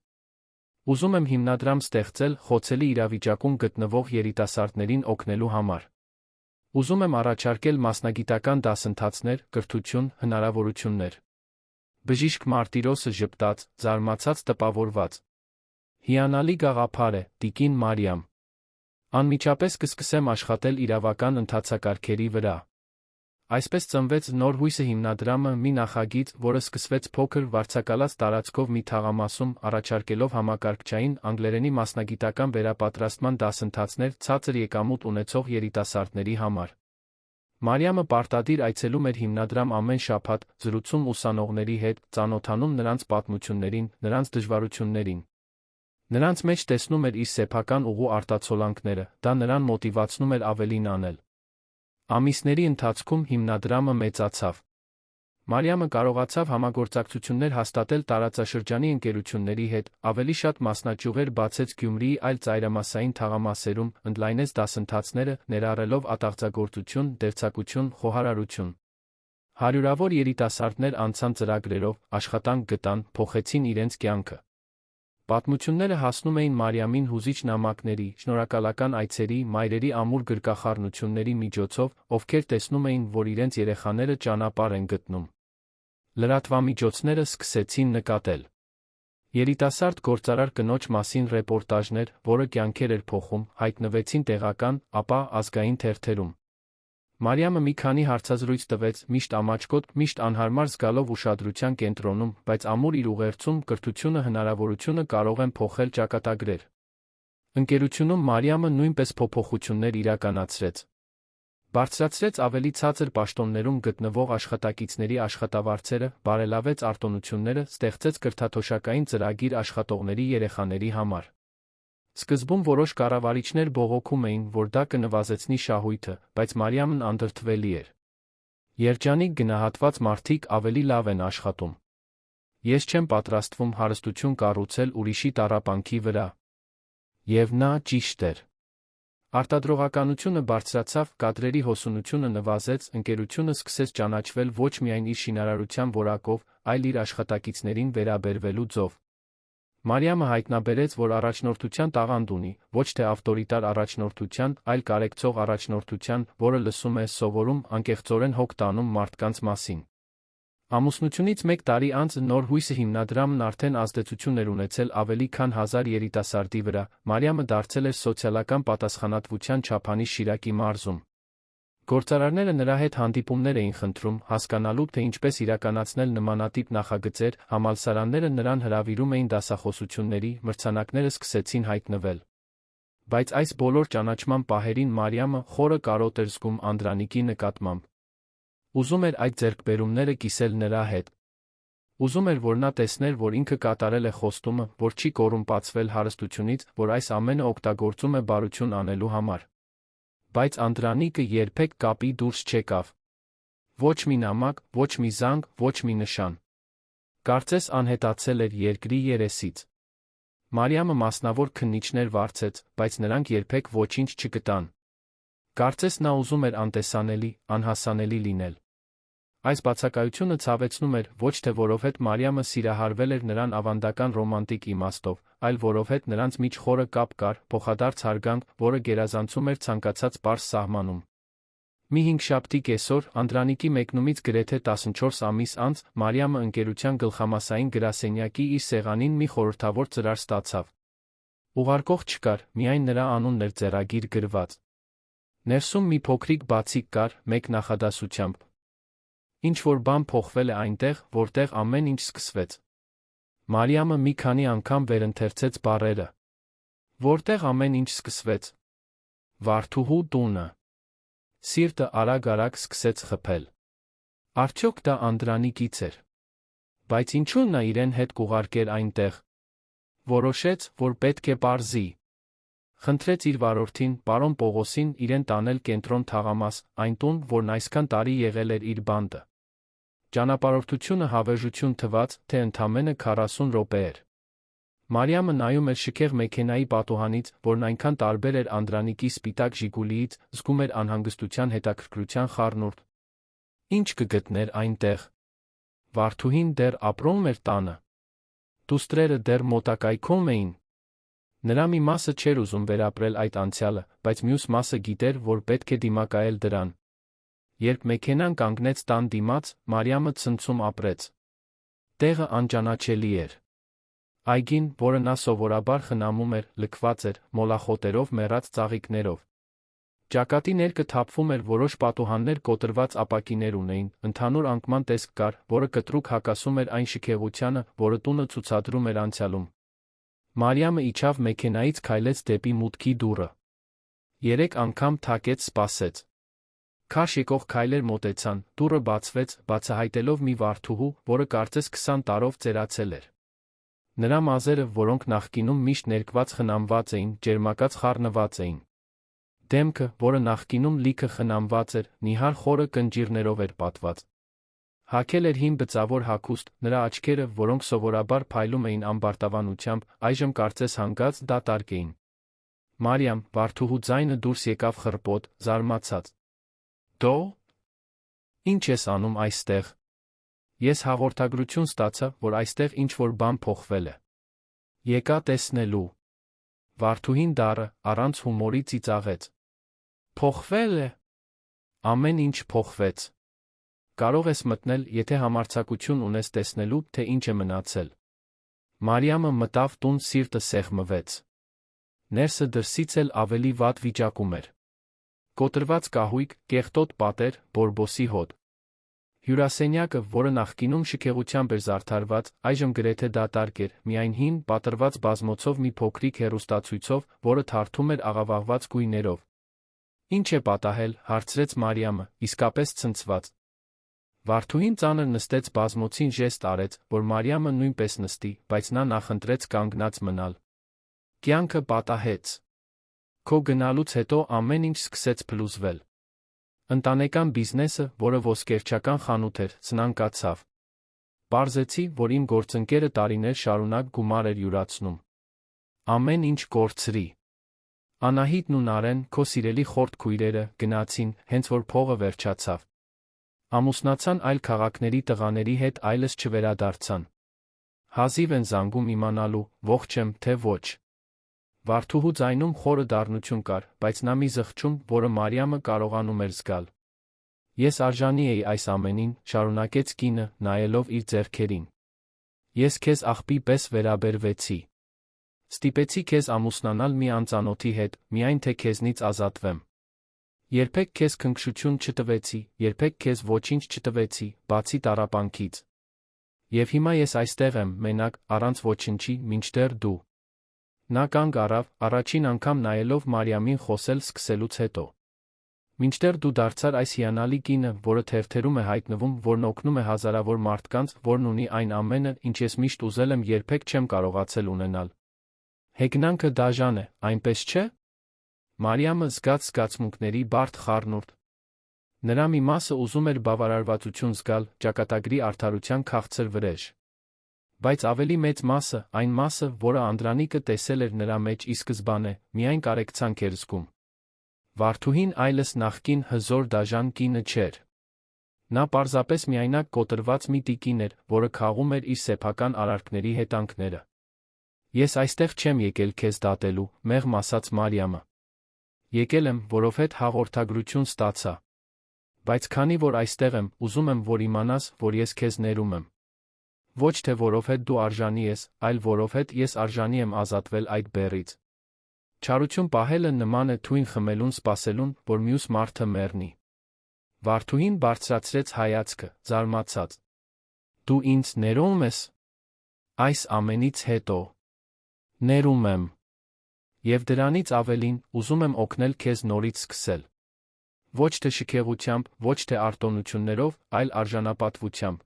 Ուզում եմ հիմնադրամ ստեղծել խոցելի իրավիճակում գտնվող երիտասարդներին օգնելու համար։ Ուզում եմ առաջարկել մասնագիտական դասընթացներ, կրթություն, հնարավորություններ։ Բժիշկ Մարտիրոսը ժպտաց, զարմացած, տպավորված։ Հիանալի գաղափար է, տիկին Մարիամ։ Անմիջապես կսկսեմ աշխատել իրավական ընթացակարգերի վրա։ Այսպես ծնվեց Նոր հույսը հիմնադրամը, մի նախագիծ, որը սկսվեց փոքր, վարձակալած տարածքով մի թաղամասում, առաջարկելով համակարգչային, անգլերենի մասնագիտական վերապատրաստման դասընթացներ ցածր եկամուտ ունեցող երիտասարդների համար։ Մարիամը պարտադիր այցելում էր հիմնադրամ ամեն շաբաթ, զրուցում ուսանողների հետ, ծանոթանում նրանց պատմություններին, նրանց դժվարություններին։ Նրանց մեջ տեսնում էր իր սեփական ուղու արտացոլանքները, դա նրան մոտիվացնում էր ավելին անել։ Ամիսների ընթացքում հիմնադրամը մեծացավ։ Մարիամը կարողացավ համագործակցություններ հաստատել տարածաշրջանի ընկերությունների հետ, ավելի շատ մասնաճյուղեր բացեց Գյումրիի այլ ծայրամասային թաղամասերում, ընդլայնեց դասընթացները, ներառելով ատաղձագործություն, դերձակություն, խոհարարություն։ Հարյուրավոր երիտասարդներ անցան ծրագրերով, աշխատանք գտան, փոխեցին իրենց կյանքը։ Պատմությունները հասնում էին Մարիամին հուզիչ նամակների, շնորհակալական այցերի, մայրերի ամուր գրկախառնությունների միջոցով, ովքեր տեսնում էին, որ իրենց երեխաները ճանապարհ են գտնում։ Լրատվամիջոցները սկսեցին նկատել երիտասարդ գործարար կնոջ մասին ռեպորտաժներ, որը կյանքեր էր փոխում, հայտնվեցին տեղական, ապա ազգային թերթերում։ Մարիամը մի քանի հարցազրույց տվեց, միշտ ամաչկոտ, միշտ անհարմար զգալով ուշադրության կենտրոնում, բայց ամուր իր ուղերձում կրթությունը հնարավորությունը կարող են փոխել ճակատագրեր։ Ընկերությունում Մարիամը նույնպես փոփոխություններ իրականացրեց։ Բարձրացրեց ավելի ցածր պաշտոններում գտնվող աշխատակիցների աշխատավարձերը, բարելավեց արտոնությունները, ստեղծեց կրթաթոշակային ծրագիր աշխատողների երեխաների համար։ Սկզբում որոշ կառավարիչներ բողոքում էին, որ դա կնվազեցնի շահույթը, բայց Մարիամն անդրդվելի էր։ Երջանիկ գնահատված մարդիկ ավելի լավ են աշխատում։ Ես չեմ պատրաստվում հարստություն կառուցել ուրիշի տառապանքի վրա։ Եվ նա ճիշտ էր։ Արտադրողականությունը բարձրացավ, կադրերի հոսունությունը նվազեց, ընկերությունը սկսեց ճանաչվել ոչ միայն իր շինարարության որակով, այլ իր աշխատակիցներին վերաբերվելու ձով։ Մարիամը հայտնաբերեց, որ առաջնորդության տաղանդ ունի, ոչ թե ավտորիտար առաջնորդության, այլ կարեկցող առաջնորդության, որը լսում է, սովորում, անկեղծորեն հոգ տանում մարդկանց մասին։ Ամուսնությունից 1 տարի անց Նոր հույսը հիմնադրամն արդեն ազդեցություն էր ունեցել ավելի քան 1000 երիտասարդի վրա, Մարիամը դարձել էր սոցիալական պատասխանատվության չափանիշ Շիրակի մարզում։ Գործարարները նրա հետ հանդիպումներ էին խնդրում, հասկանալու, թե ինչպես իրականացնել նմանատիպ նախագծեր, համալսարանները նրան հրավիրում էին դասախոսությունների, մրցանակները սկսեցին հայտնվել։ Բայց այս բոլոր ճանաչման պահերին Մարիամը խորը կարոտ էր զգում Անդրանիկի նկատմամբ։ Ուզում էր այդ ձեռքբերումները կիսել նրա հետ։ Ուզում էր, որ նա տեսներ, որ ինքը կատարել է խոստումը, որ չի կոռումպացվել հարստությունից, որ այս ամենը օգտագործում է բարություն անելու համար։ Բայց Անդրանիկը երբեք կապի դուրս չեկավ։ Ոչ մի նամակ, ոչ մի զանգ, ոչ մի նշան։ Կարծես անհետացել էր երկրի երեսից։ Մարիամը մասնավոր քննիչներ վարձեց, բայց նրանք երբեք ոչինչ չգտան։ Կարծես նա ուզում էր անտեսանելի, անհասանելի լինել։ Այս բացակայությունը ցավեցնում էր ոչ թե որովհետև Մարիամը սիրահարվել էր նրան ավանդական ռոմանտիկ իմաստով, այլ որովհետև նրանց միջ խորը կապ կար, փոխադարձ հարգանք, որը գերազանցում էր ցանկացած պարզ սահմանում։ Մի հինգշաբթի կեսօր, Անդրանիկի մեկնումից գրեթե 14 ամիս անց, Մարիամը ընկերության գլխամասային գրասենյակի իր սեղանին մի խորհրդավոր ծրար ստացավ։ Ուղարկող չկար, միայն նրա անունն էր ձեռագիր գրված։ Ներսում մի փոքրիկ բացիկ կար, մեկ նախադասությամբ։ Ինչ-որ բան փոխվել է այնտեղ, որտեղ ամեն ինչ սկսվեց։ Մարիամը մի քանի անգամ վերընթերցեց բառերը։ Որտեղ ամեն ինչ սկսվեց։ Վարդուհու տունը։ Սիրտը արագ-արագ սկսեց խփել։ Արդյոք դա Անդրանիկից էր։ Բայց ինչու նա իրեն հետ կուղարկեր այնտեղ։ Որոշեց, որ պետք է պարզի։ Խնդրեց իր վարորդին, պարոն Պողոսին, իրեն տանել կենտրոն թաղամաս, այն տուն, որն այսքան տարի եղել էր իր բանտը։ Ճանապարհորդությունը հավերժություն թվաց, թե ընդամենը 40 րոպե էր։ Մարիամը նայում էր շքեղ մեքենայի պատուհանից, որն այնքան տարբեր էր Անդրանիկի սպիտակ Ժիգուլիից, զգում էր անհանգստության հետաքրքրության խառնուրդ։ Ինչ կգտներ այնտեղ։ Վարդուհին դեռ ապրում էր տանը։ Դուստրերը դեռ մոտակայքում էին։ Նրա մի մասը չէր ուզում վերապրել այդ անցյալը, բայց մյուս մասը գիտեր, որ պետք է դիմակայել դրան։ Երբ մեքենան կանգնեց տան դիմաց, Մարիամը ցնցում ապրեց։ Տեղը անճանաչելի էր։ Այգին, որը նա սովորաբար խնամում էր, լքված էր, մոլախոտերով մեռած ծաղիկներով։ Ճակատի ներկը թափվում էր, որոշ պատուհաններ կոտրված ապակիներ ունեին, ընդհանուր անկման տեսք կար, որը կտրուկ հակասում էր այն շքեղությանը, որը տունը ցուցադրում էր անցյալում։ Մարիամը իջավ մեքենայից, քայլեց դեպի մուտքի դուռը։ 3 անգամ թակեց, սպասեց։ Քարշ եկող քայլեր մոտեցան, դուռը բացվեց, բացահայտելով մի վարդուհու, որը կարծես 20 տարով ծերացել էր։ Նրա մազերը, որոնք նախկինում միշտ ներկված խնամված էին, ճերմակած խառնված էին։ Դեմքը, որը նախկինում լիքը խնամված էր, նիհար խորը կնճիռներով էր պատված։ Հագել էր հին բծավոր հագուստ, նրա աչքերը, որոնք սովորաբար փայլում էին ամբարտավանությամբ, այժմ կարծես հանգած դատարկ էին։ Մարիամ, վարդուհու ձայնը դուրս եկավ խռպոտ, զարմացած։ Դո՞։ Ինչ ես անում այստեղ։ Ես հաղորդագրություն ստացա, որ այստեղ ինչ-որ բան փոխվել է։ Եկա տեսնելու։ Վարդուհին դառը, առանց հումորի ծիծաղեց։ Փոխվել է։ Ամեն ինչ փոխվեց։ Կարող ես մտնել, եթե համարձակություն ունես տեսնելու, թե ինչ է մնացել։ Մարիամը մտավ տուն, սիրտը սեղմվեց։ Ներսը դրսից էլ ավելի վատ վիճակում էր։ Կոտրված կահույք, կեղտոտ պատեր, բորբոսի հոտ։ Հյուրասենյակը, որը նախկինում շքեղությամբ էր զարդարված, այժմ գրեթե դատարկ էր, միայն հին, պատրված բազմոցով մի փոքրիկ հեռուստացույցով, որը թարթում էր աղավաղված գույներով։ Ինչ է պատահել, հարցրեց Մարիամը, իսկապես ցնցված։ Վարդուհին ծանր նստեց բազմոցին, ժեստ արեց, որ Մարիամը նույնպես նստի, բայց նա նախընտրեց կանգնած մնալ։ Կյանքը պատահեց։ Քո գնալուց հետո ամեն ինչ սկսեց փլուզվել։ Ընտանեկան բիզնեսը, որը ոսկերչական խանութ էր, սնանկացավ։ Պարզեցի, որ իմ գործընկերը տարիներ շարունակ գումար էր յուրացնում։ Ամեն ինչ կորցրի։ Անահիտն ու Նարեն, քո սիրելի խորտ քույրերը, գնացին, հենց որ փողը վերջացավ։ Ամուսնացան այլ քաղաքների տղաների հետ, այլս չվերադարձան։ Հազիվ են զանգում իմանալու, ողջ եմ, թե ոչ։ Վարդուհու ձայնում խորը դառնություն կար, բայց նա մի զղջում, որը Մարիամը կարողանում էր զգալ։ Ես արժանի էի այս ամենին, շարունակեց կինը, նայելով իր ձեռքերին։ Ես քեզ աղբի պես վերաբերվեցի։ Ստիպեցի քեզ ամուսնանալ մի անծանոթի հետ, միայն թե քեզնից ազատվեմ։ Երբեք քեզ քնքշություն չտվեցի, երբեք քեզ ոչինչ չտվեցի, բացի տառապանքից։ Եվ հիմա ես այստեղ եմ, մենակ, առանց ոչնչի, մինչդեռ դու։ Նա կանգ առավ, առաջին անգամ նայելով Մարիամին խոսել սկսելուց հետո։ Մինչդեռ դու դարձար այս հիանալի կինը, որը թերթերում է հայտնվում, որն օգնում է հազարավոր մարդկանց, որն ունի այն ամենը, ինչ ես միշտ ուզել եմ, երբեք չեմ կարողացել ունենալ։ Հեգնանքը դաժան է, այնպես չէ՞։ Մարիամը զգաց զգացմունքների բարդ խառնուրդ։ Նրա մի մասը ուզում էր բավարարվածություն զգալ, ճակատագրի արդարության քաղցր վրեժ։ Բայց ավելի մեծ մասը, այն մասը, որը Անդրանիկը տեսել էր նրա մեջ ի սկզբանե, միայն կարեկցանք էր զգում։ Վարդուհին այլս նախկին հզոր դաժան կինը չէր։ Նա պարզապես միայնակ կոտրված մի տիկին էր, որը քաղում էր իր սեփական արարքների հետանքները։ Ես այստեղ չեմ եկել քեզ դատելու, մեղմ ասաց Մարիամը։ Եկել եմ, որովհետև հաղորդագրություն ստացա։ Բայց քանի որ այստեղ եմ, ուզում եմ, որ իմանաս, որ ես քեզ ներում եմ։ Ոչ թե որովհետև դու արժանի ես, այլ որովհետև ես արժանի եմ ազատվել այդ բեռից։ Չարություն պահելը նման է թույն խմելուն սպասելուն, որ մյուս մարդը մեռնի։ Վարդուհին բարձրացրեց հայացքը, զարմացած։ Դու ինձ ներում ես։ Այս ամենից հետո։ Ներում եմ։ Եվ դրանից ավելին, ուզում եմ օգնել քեզ նորից սկսել։ Ոչ թե շքեղությամբ, ոչ թե արտոնություններով, այլ արժանապատվությամբ։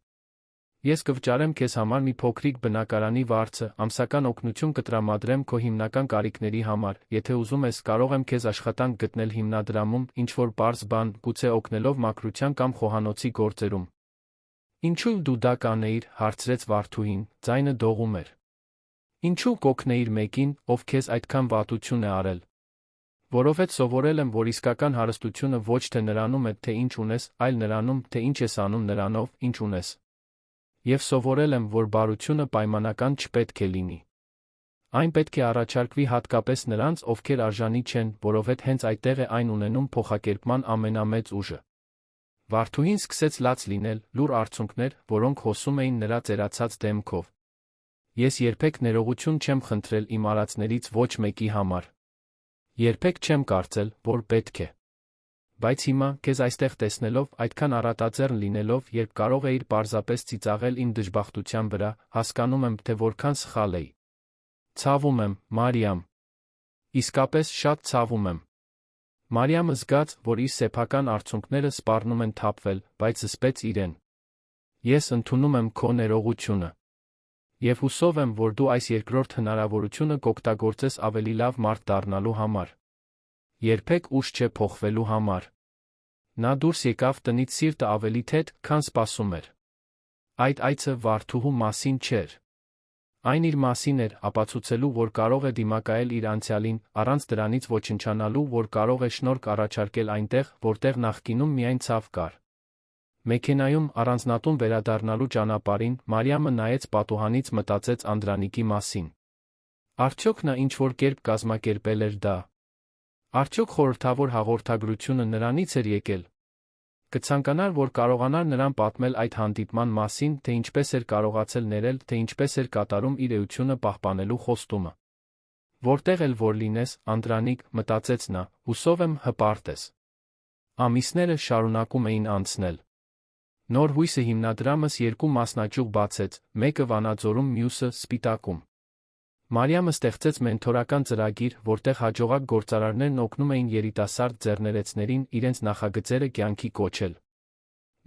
Ես կվճարեմ քեզ համար մի փոքրիկ բնակարանի վարձը, ամսական օգնություն կտրամադրեմ քո հիմնական կարիքների համար, եթե ուզում ես, կարող եմ քեզ աշխատանք գտնել հիմնադրամում, ինչ-որ պարզ բան, գուցե օգնելով մաքրության կամ խոհանոցի գործերում։ Ինչու դու դա կանեիր, հարցրեց Վարդուհին, ձայնը դողում էր։ Ինչու կօգնեիր մեկին, ով քեզ այդքան վատություն է արել։ Որովհետև սովորել եմ, որ իսկական հարստությունը ոչ թե նրանում է, թե ինչ ունես, այլ նրանում, թե ինչ ես անում նրանով, ինչ ունես։ Եվ սովորել եմ, որ բարությունը պայմանական չպետք է լինի։ Այն պետք է առաջարկվի հատկապես նրանց, ովքեր արժանի չեն, որովհետև հենց այդտեղ է այն ունենում փոխակերպման ամենամեծ ուժը։ Վարդուհին սկսեց լաց լինել, լուր արցունքներ, որոնք հոսում էին նրա ծերացած դեմքով։ Ես երբեք ներողություն չեմ խնդրել իմ արածներից ոչ մեկի համար։ Երբեք չեմ կարծել, որ պետք է։ Բայց հիմա, քեզ այստեղ տեսնելով, այդքան առատաձեռն լինելով, երբ կարող էիր պարզապես ծիծաղել իմ դժբախտության վրա, հասկանում եմ, թե որքան սխալ էի։ Ցավում եմ, Մարիամ։ Իսկապես շատ ցավում եմ։ Մարիամը զգաց, որ իր սեփական արցունքները սպառնում են թափվել, բայց զսպեց իրեն։ Ես ընդունում եմ քո ներողությունը։ Եվ հուսով եմ, որ դու այս երկրորդ հնարավորությունը կօգտագործես ավելի լավ մարդ դառնալու համար։ Երբեք ուշ չէ փոխվելու համար։ Նա դուրս եկավ տնից սիրտը ավելի թեթ, քան սպասում էր։ Այդ այցը Վարդուհու մասին չէր։ Այն իր մասին էր, ապացուցելու, որ կարող է դիմակայել իր անցյալին, առանց դրանից ոչնչանալու, որ կարող է շնորհք առաջարկել այնտեղ, որտեղ նախկինում միայն ցավ կար։ Մեքենայում առանձնատուն վերադառնալու ճանապարհին Մարիամը նայեց պատուհանից, մտածեց Անդրանիկի մասին։ Արդյոք նա ինչ-որ կերպ կազմակերպել էր դա։ Արդյոք խորհրդավոր հաղորդագրությունը նրանից էր եկել։ Կցանկանար, որ կարողանար նրան պատմել այդ հանդիպման մասին, թե ինչպես էր կարողացել ներել, թե ինչպես էր կատարում իր էությունը պահպանելու խոստումը։ Որտեղ էլ որ լինես, Անդրանիկ, մտածեց նա, հուսով եմ հպարտ ես։ Ամիսները շարունակում էին անցնել։ Նոր հույսը հիմնադրամս 2 մասնաճյուղ բացեց, մեկը Վանաձորում, մյուսը Սպիտակում։ Մարիամը ստեղծեց մենթորական ծրագիր, որտեղ հաջողակ գործարարներն օգնում էին երիտասարդ ձեռներեցներին իրենց նախագծերը կյանքի կոչել։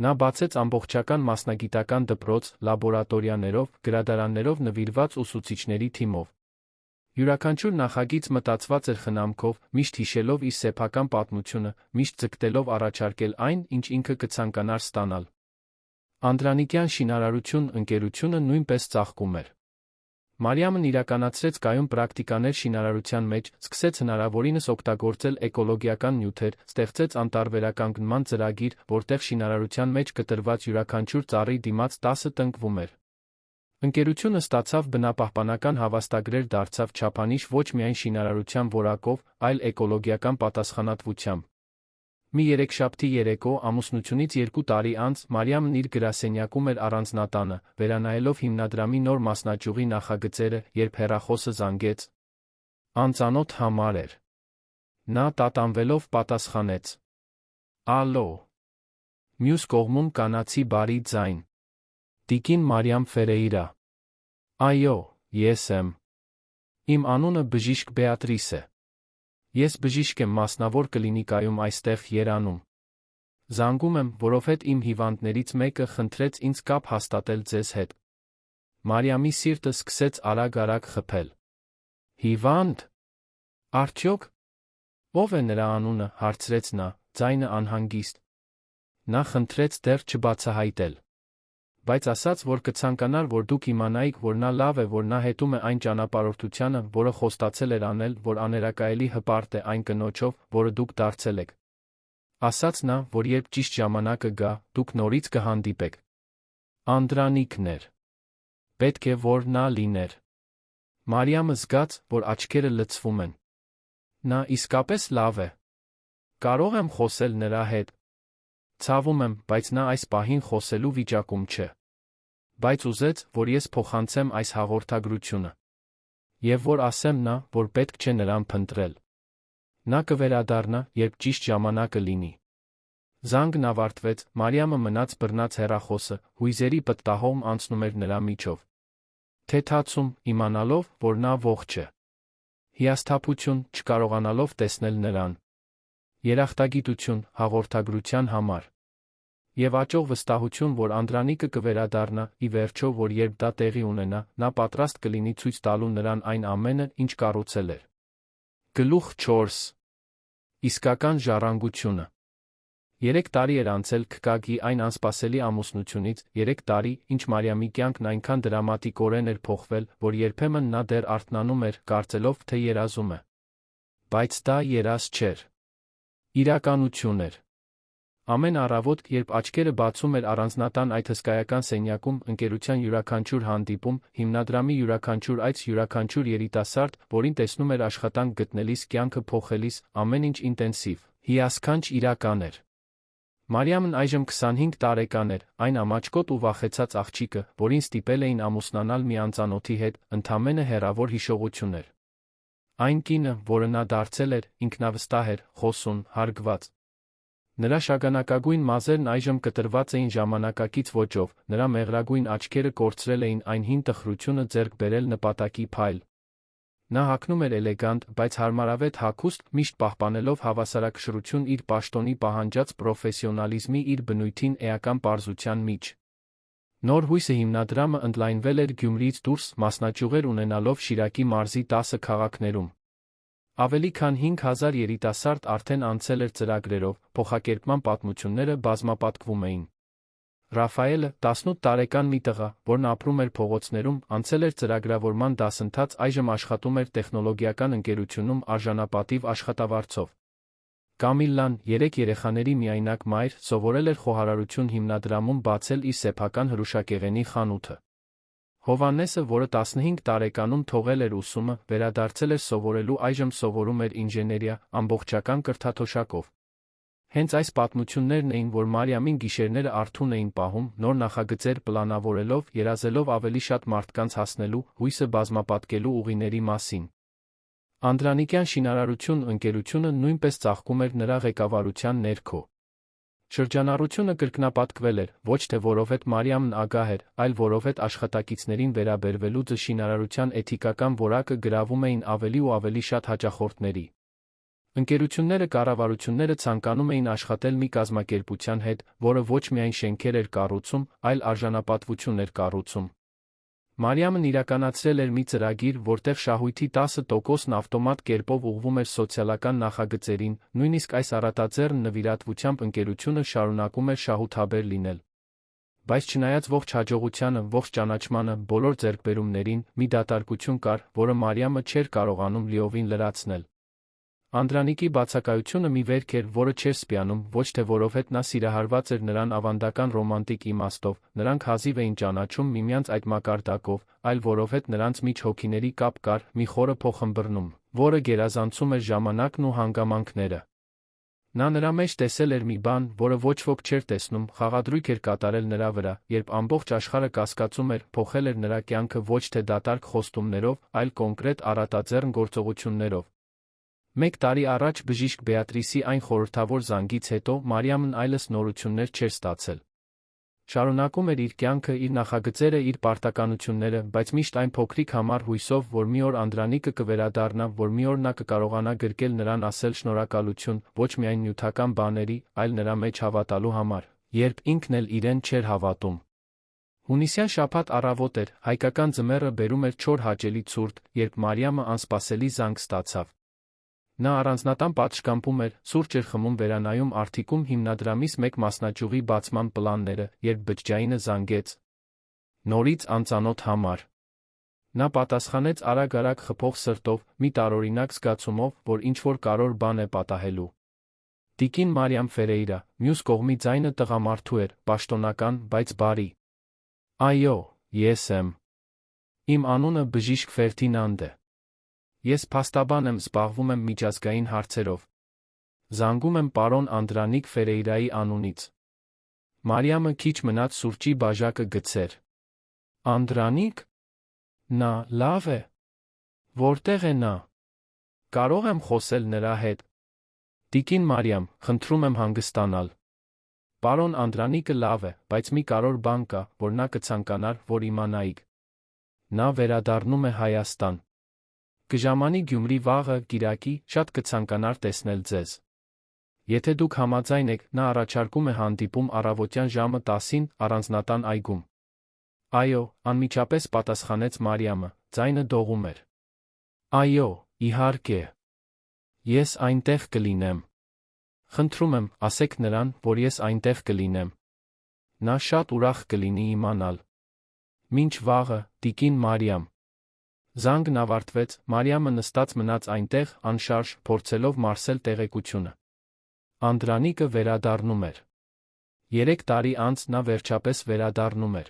Նա բացեց ամբողջական մասնագիտական դպրոց, լաբորատորիաներով, գրադարաններով նվիրված ուսուցիչների թիմով։ Յուրաքանչյուր նախագիծ մտածված էր խնամքով, միշտ հիշելով իր սեփական պատմությունը, միշտ ձգտելով առաջարկել այն, ինչ ինքը կցանկանար ստանալ։ Անդրանիկյան շինարարություն ընկերությունը նույնպես ծաղկում էր։ Մարիամն իրականացրեց կայուն պրակտիկաներ շինարարության մեջ, սկսեց հնարավորինս օգտագործել էկոլոգիական նյութեր, ստեղծեց անտարբերականգնման ծրագիր, որտեղ շինարարության մեջ կտրված յուրաքանչյուր ծառի դիմաց 10 տնկվում էր։ Ընկերությունը ստացավ բնապահպանական հավաստագրեր, դարձավ չափանիշ ոչ միայն շինարարության որակով, այլ էկոլոգիական պատասխանատվությամբ։ Մի երեքշաբթի երեկո, ամուսնությունից 2 տարի անց, Մարիամն իր գրասենյակում էր առանձնատանը, վերանայելով հիմնադրամի նոր մասնաճյուղի նախագծերը, երբ հեռախոսը զանգեց։ Անծանոթ համար էր։ Նա տատանվելով պատասխանեց. «Ալո»։ Մյուս կողմում կանացի բարի ձայն. «Տիկին Մարիամ Ֆերեյրա»։ «Այո, ես եմ։ Իմ անունը բժիշկ Բեատրիս է։ Ես բժիշկ եմ մասնավոր կլինիկայում այստեղ Երանում։ Զանգում եմ, որովհետև իմ հիվանդներից մեկը խնդրեց ինձ կապ հաստատել ձեզ հետ»։ Մարիամի սիրտը սկսեց արագ-արագ խփել։ «Հիվանդ։ Արդյոք։ Ո՞վ է նրա անունը», հարցրեց նա, ձայնը անհանգիստ։ Նա խնդրեց դեռ չբացահայտել։ Բայց ասաց, որ կցանկանար, որ դուք իմանայիք, որ նա լավ է, որ նա հետում է այն ճանապարհորդությանը, որը խոստացել էր անել, որ աներակայելի հպարտ է այն կնոջով, որը դուք դարձել եք։ Ասաց նա, որ երբ ճիշտ ժամանակը գա, դուք նորից կհանդիպեք։ Անդրանիկն էր։ Պետք է որ նա լիներ։ Մարիամը զգաց, որ աչքերը լցվում են։ Նա իսկապես լավ է։ Կարող եմ խոսել նրա հետ։ Ցավում եմ, բայց նա այս պահին խոսելու վիճակում չէ։ Բայց ուզեց, որ ես փոխանցեմ այս հաղորդագրությունը։ Եվ որ ասեմ նա, որ պետք չէ նրան փնտրել։ Նա կվերադառնա, երբ ճիշտ ժամանակը լինի։ Զանգն ավարտվեց, Մարիամը մնաց բռնած հեռախոսը, հույզերի պտտահողմ անցնում էր նրա միջով։ Թեթացում, իմանալով, որ նա ողջ է։ Հիասթափություն, չկարողանալով տեսնել նրան։ Երախտագիտություն հաղորդագրության համար։ Եվ աճող վստահություն, որ Անդրանիկը կվերադառնա, ի վերջո, որ երբ դա տեղի ունենա, նա պատրաստ կլինի ցույց տալու նրան այն ամենը, ինչ կառուցել էր։ Գլուխ 4. Իսկական ժառանգությունը։ 3 տարի էր անցել ՔԿԳ-ի այն անսպասելի ամուսնությունից, 3 տարի, ինչ Մարիամի կյանքն այնքան դրամատիկորեն էր փոխվել, որ երբեմն նա դեռ արթնանում էր, կարծելով, թե երազում է։ Բայց դա երազ չէր։ Իրականություն էր։ Ամեն առավոտ, երբ աչքերը բացում էր առանձնատան այդ հսկայական սենյակում, ընկերության յուրաքանչյուր հանդիպում, հիմնադրամի յուրաքանչյուր այց, յուրաքանչյուր երիտասարդ, որին տեսնում էր աշխատանք գտնելիս, կյանքը փոխելիս, ամեն ինչ ինտենսիվ, հիասքանչ իրական էր։ Մարիամն այժմ 25 տարեկան էր, այն ամաչկոտ ու վախեցած աղջիկը, որին ստիպել էին ամուսնանալ մի անծանոթի հետ, ընդամենը հեռավոր հիշողություն էր։ Այն կինը, որը նա դարձել էր, ինքնավստահ էր, խոսուն, հարգված։ Նրա շագանակագույն մազերն այժմ կտրված էին ժամանակակից ոճով, նրա մեղրագույն աչքերը կորցրել էին այն հին տխրությունը ձեռք բերել նպատակի փայլ։ Նա հագնում էր էլեգանտ, բայց հարմարավետ հագուստ, միշտ պահպանելով հավասարակշռություն իր պաշտոնի պահանջած պրոֆեսիոնալիզմի իր բնույթին էական պարզության միջ։ Նոր հույսը հիմնադրամը ընդլայնվել էր Գյումրիից դուրս, մասնաճյուղեր ունենալով Շիրակի մարզի 10 քաղաքներում։ Ավելի քան 5000 երիտասարդ արդեն անցել էր ծրագրերով, փոխակերպման պատմությունները բազմապատկվում էին։ Ռաֆայելը, 18 տարեկան մի տղա, որն ապրում էր փողոցներում, անցել էր ծրագրավորման դասընթաց, այժմ աշխատում էր տեխնոլոգիական ընկերությունում արժանապատիվ աշխատավարձով։ Կամիլլան, 3 երեխաների միայնակ մայր, սովորել էր խոհարարություն հիմնադրամում բացել իր սեփական հրուշակեղենի խանութը։ Հովհաննեսը, որը 15 տարեկանում թողել էր ուսումը, վերադարձել էր սովորելու, այժմ սովորում էր ինժեներիա, ամբողջական կրթաթոշակով։ Հենց այս պատմություններն էին, որ Մարիամին գիշերները արթուն էին պահում, նոր նախագծեր պլանավորելով, երազելով ավելի շատ մարդկանց հասնելու, հույսը բազմապատկելու ուղիների մասին։ Անդրանիկյան շինարարություն ընկերությունը նույնպես ծաղկում էր նրա ղեկավարության ներքո։ Շրջանառությունը կրկնապատկվել էր, ոչ թե որովհետև Մարիամն ագահ էր, այլ որովհետև աշխատակիցներին վերաբերվելու շինարարության էթիկական որակը գրավում էին ավելի ու ավելի շատ հաճախորդների։ Ընկերությունները, կառավարությունները ցանկանում էին աշխատել մի կազմակերպության հետ, որը ոչ միայն շենքեր էր կառուցում, այլ արժանապատվություն էր կառուցում։ Մարիամն իրականացրել էր մի ծրագիր, որտեղ շահույթի 10%-ն ավտոմատ կերպով ուղղվում էր սոցիալական նախագծերին, նույնիսկ այս առատաձեռն նվիրատվությամբ ընկերությունը շարունակում էր շահութաբեր լինել։ Բայց չնայած ողջ հաջողությանը, ողջ ճանաչմանը, բոլոր ձեռքբերումներին, մի դատարկություն կար, որը Մարիամը չէր կարողանում լիովին լրացնել։ Անդրանիկի բացակայությունը մի վերք էր, որը չէր սպիանում, ոչ թե որովհետև նա սիրահարված էր նրան ավանդական ռոմանտիկ իմաստով, նրանք հազիվ էին ճանաչում միմյանց այդ մակարդակով, այլ որովհետև նրանց մեջ հոգիների կապ կար, մի խորը փոխըմբռնում, որը գերազանցում էր ժամանակն ու հանգամանքները։ Նա նրա մեջ տեսել էր մի բան, որը ոչ ոք չէր տեսնում, խաղադրույք էր կատարել նրա վրա, երբ ամբողջ աշխարհը կասկածում էր, փոխել էր նրա կյանքը ոչ թե դատարկ խոստումներով, այլ կոնկրետ առատաձեռն գործողություններով։ 1 տարի առաջ բժիշկ Բեատրիսի այն խորհրդավոր զանգից հետո Մարիամն այլս նորություններ չէր ստացել։ Շարունակում էր իր կյանքը, իր նախագծերը, իր պարտականությունները, բայց միշտ այն փոքրիկ համառ հույսով, որ մի օր Անդրանիկը կվերադառնա, որ մի օր նա կկարողանա գրկել նրան ասել շնորհակալություն, ոչ միայն նյութական բաների, այլ նրա մեջ հավատալու համար, երբ ինքն էլ իրեն չէր հավատում։ Հունիսյան շաբաթ առավոտ էր, հայկական ձմեռը բերում էր չոր հաճելի ցուրտ, երբ Մարիամը անսպասելի զանգ ստացավ։ Նա առանձնատան պատշգամբում էր, սուրճ էր խմում, վերանայում արդիկում հիմնադրամիս մեկ մասնաճյուղի բացման պլանները, երբ բջջայինը զանգեց։ Նորից անծանոթ համար։ Նա պատասխանեց արագ-արագ խփող սրտով, մի տարօրինակ զգացումով, որ ինչ-որ կարևոր բան է պատահելու։ Տիկին Մարիամ Ֆերեյրա, մյուս կողմի ձայնը տղամարդու էր, պաշտոնական, բայց բարի։ Այո, ես եմ։ Իմ անունը բժիշկ Ֆերդինանդ է։ Ես փաստաբան եմ, զբաղվում եմ միջազգային հարցերով։ Զանգում եմ պարոն Անդրանիկ Ֆերեյրայի անունից։ Մարիամը քիչ մնաց սուրճի բաժակը գցեր։ Անդրանիկ։ Նա լավ է։ Որտեղ է նա։ Կարող եմ խոսել նրա հետ։ Տիկին Մարիամ, խնդրում եմ հանգստանալ։ Պարոն Անդրանիկը լավ է, բայց մի կարևոր բան կա, որ նա կցանկանար, որ իմանայիք։ Նա վերադառնում է Հայաստան։ Կժամանի Գյումրի վաղը, կիրակի, շատ կցանկանար տեսնել ձեզ։ Եթե դուք համաձայն եք, նա առաջարկում է հանդիպում առավոտյան ժամը 10-ին առանձնատան այգում։ Այո, անմիջապես պատասխանեց Մարիամը, ձայնը դողում էր։ Այո, իհարկե։ Ես այնտեղ կլինեմ։ Խնդրում եմ, ասեք նրան, որ ես այնտեղ կլինեմ։ Նա շատ ուրախ կլինի իմանալ։ Մինչ վաղը, տիկին Մարիամ։ Զանգն ավարտվեց, Մարիամը նստած մնաց այնտեղ, անշարժ, փորձելով մարսել տեղեկությունը։ Անդրանիկը վերադառնում էր։ 3 տարի անց նա վերջապես վերադառնում էր։